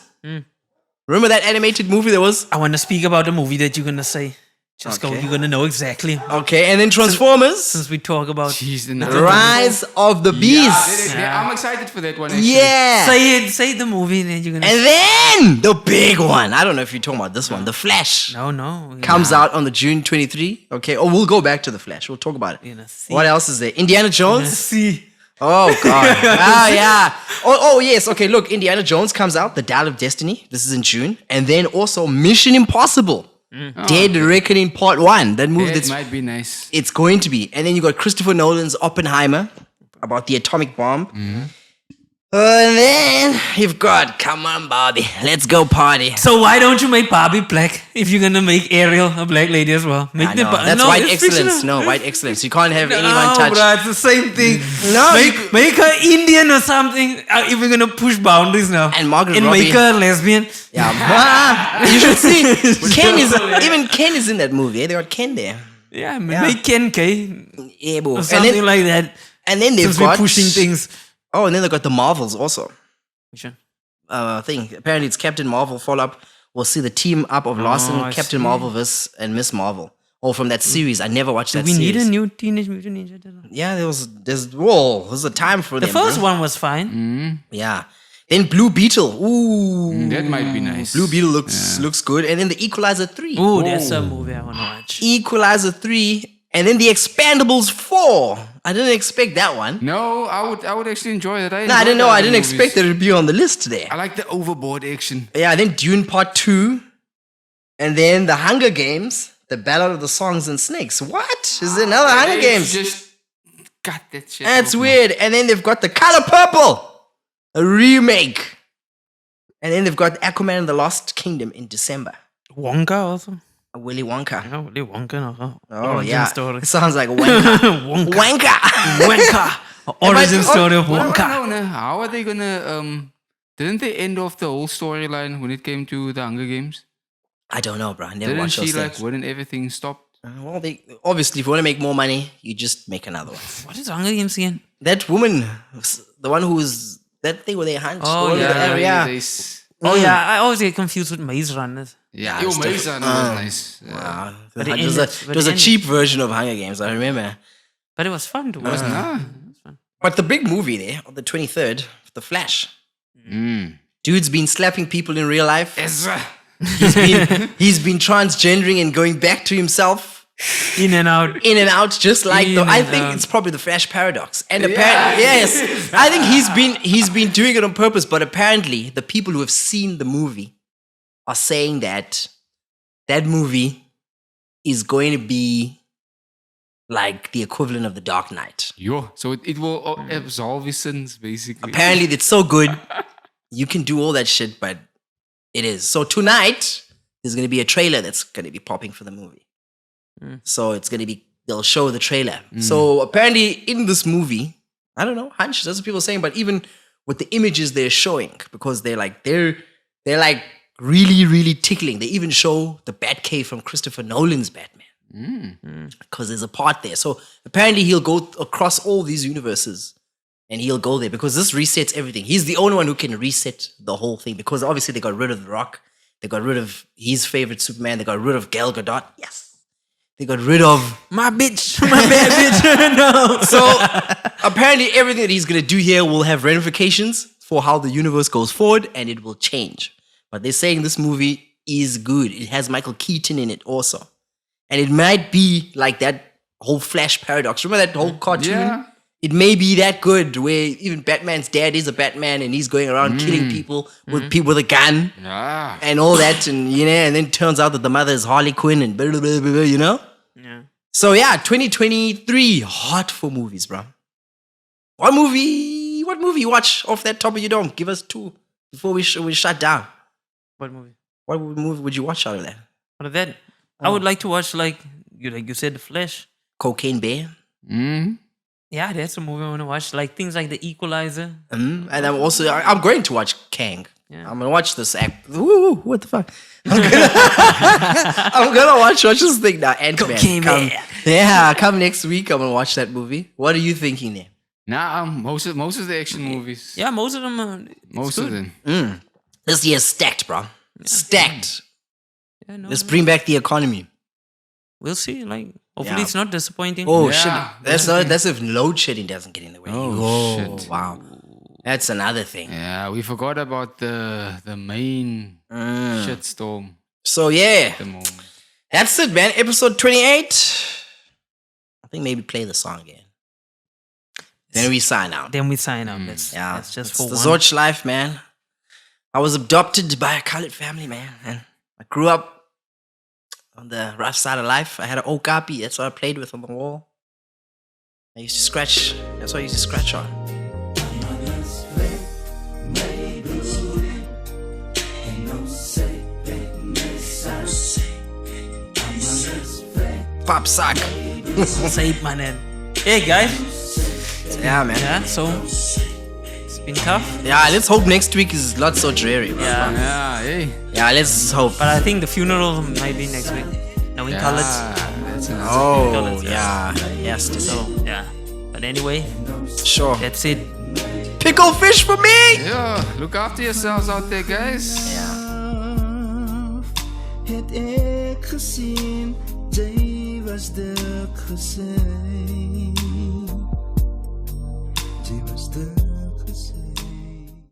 Remember that animated movie that was? I want to speak about the movie that you're gonna say. Just go. You're gonna know exactly. Okay, and then Transformers. Since we talk about Rise of the Beast. I'm excited for that one. Actually. Yeah. Say the movie, and then you're gonna. And then the big one. I don't know if you're talking about this one. The Flash. No. Comes out on the June 23. Okay. Oh, we'll go back to the Flash. We'll talk about it. What else is there? Indiana Jones. Oh God. Yeah. Oh yes. Okay. Look, Indiana Jones comes out. The Dial of Destiny. This is in June, and then also Mission Impossible. Dead Reckoning Part 1. That movie that might be nice. It's going to be. And then you got Christopher Nolan's Oppenheimer about the atomic bomb. And then you've got, come on, Barbie, let's go party. So why don't you make Barbie black if you're gonna make Ariel a black lady as well? That's white excellence. No, white excellence. You can't have anyone touch. Bro, it's the same thing. No, make her Indian or something. If we're gonna push boundaries now, and Margaret Robbie, make her lesbian. Yeah, you should see. Ken is in that movie. They got Ken there. Yeah, make Ken K. Yeah, bro. Or something like that. And then they've got pushing things. Oh, and then they got the Marvels also. Which one? Thing. Apparently, it's Captain Marvel follow-up. We'll see the team up of Larson, Captain Marvel and Miss Marvel. All from that series. I never watched that series. We need a new Teenage Mutant Ninja Turtle. Yeah, there's a time for them. The first one was fine. Yeah. Then Blue Beetle. Ooh. That might be nice. Blue Beetle looks good. And then the Equalizer 3. Ooh, that's a movie I want to watch. Equalizer 3. And then the Expendables 4. I didn't expect that one. No, I would actually enjoy that. I didn't know. I didn't expect that it would be on the list there. I like the overboard action. Yeah, then Dune Part 2. And then the Hunger Games. The Ballad of the Songs and Snakes. What? Is there another Hunger Games? Just got that shit. That's weird. And then they've got The Color Purple. A remake. And then they've got Aquaman and the Lost Kingdom in December. Wonka also. Willy Wonka. Yeah, Willy Wonka. Oh, yeah. Story. It sounds like Wonka. Wonka. Origin story of Wonka. How are they gonna... Didn't they end off the whole storyline when it came to the Hunger Games? I don't know, bro. I never watched those things. Wouldn't everything stop? Well, obviously, if you want to make more money, you just make another one. What is Hunger Games again? That woman, the one who's... That thing where they hunt. Oh, yeah. I always get confused with Maze Runners. Yeah, Maze Runner was nice. Wow. It was a cheap version of Hunger Games, I remember. But it was fun to watch. But the big movie there, on the 23rd, The Flash. Dude's been slapping people in real life. Ezra. He's been transgendering and going back to himself. In and out, just like I think it's probably the Flash paradox. And apparently, yes, I think he's been doing it on purpose. But apparently, the people who have seen the movie are saying that movie is going to be like the equivalent of the Dark Knight. So it will absolve his sins, basically. Apparently, it's so good, you can do all that shit. But it is so tonight. There's going to be a trailer that's going to be popping for the movie. So it's going to be, they'll show the trailer. So apparently in this movie, I don't know, hunch, that's what people are saying, but even with the images they're showing, because they're like really, really tickling. They even show the Batcave from Christopher Nolan's Batman. Because there's a part there. So apparently he'll go across all these universes and he'll go there because this resets everything. He's the only one who can reset the whole thing because obviously they got rid of The Rock. They got rid of his favorite Superman. They got rid of Gal Gadot. Yes. They got rid of my bad bitch. No. So apparently everything that he's going to do here will have ramifications for how the universe goes forward and it will change. But they're saying this movie is good. It has Michael Keaton in it also. And it might be like that whole Flash paradox. Remember that whole cartoon? Yeah. it may be that good where even Batman's dad is a Batman and he's going around killing people with people with a gun and all that, and and then it turns out that the mother is Harley Quinn and blah, blah, blah, blah, Yeah. So yeah, 2023 hot for movies, bro. What movie you watch off that top of your dome? Give us 2 before we shut down. What movie? What movie would you watch out of that? Out of that, I would like to watch like you said, The Flash. Cocaine Bear. Yeah, that's a movie I want to watch. Like things like The Equalizer. And I'm going to watch Kang. Yeah. I'm gonna watch this act. Ooh, what the fuck? I'm gonna watch this thing now. Ant-Man. Come next week. I'm gonna watch that movie. What are you thinking there? Nah, most of the action movies. Yeah, most of them. Most of them. This year's stacked, bro. Stacked. Yeah, no, Let's bring back the economy. We'll see. Like, hopefully it's not disappointing. Oh shit! That's if load shedding doesn't get in the way. Oh shit! Wow, that's another thing. Yeah, we forgot about the main shitstorm. So yeah, At the moment. that's it, man. Episode 28. I think maybe play the song again. Then we sign out. That's just it's for the one. Zorch life, man. I was adopted by a colored family, man. And I grew up on the rough side of life. I had an old copy. That's what I played with on the wall. I used to scratch. That's what I used to scratch on. Pop sock. Save my name. Hey guys. Yeah, man. Yeah, so it's been tough. Yeah, let's hope next week is not so dreary. Bro. Yeah, hey. Yeah, let's hope. But I think the funeral might be next week. Knowing colors. That's Colours, yeah. Yes, to So yeah. But anyway, sure. that's it. Pickle fish for me. Yeah, look after yourselves out there, guys. Ja. Het ik gezien, jy was de gezin.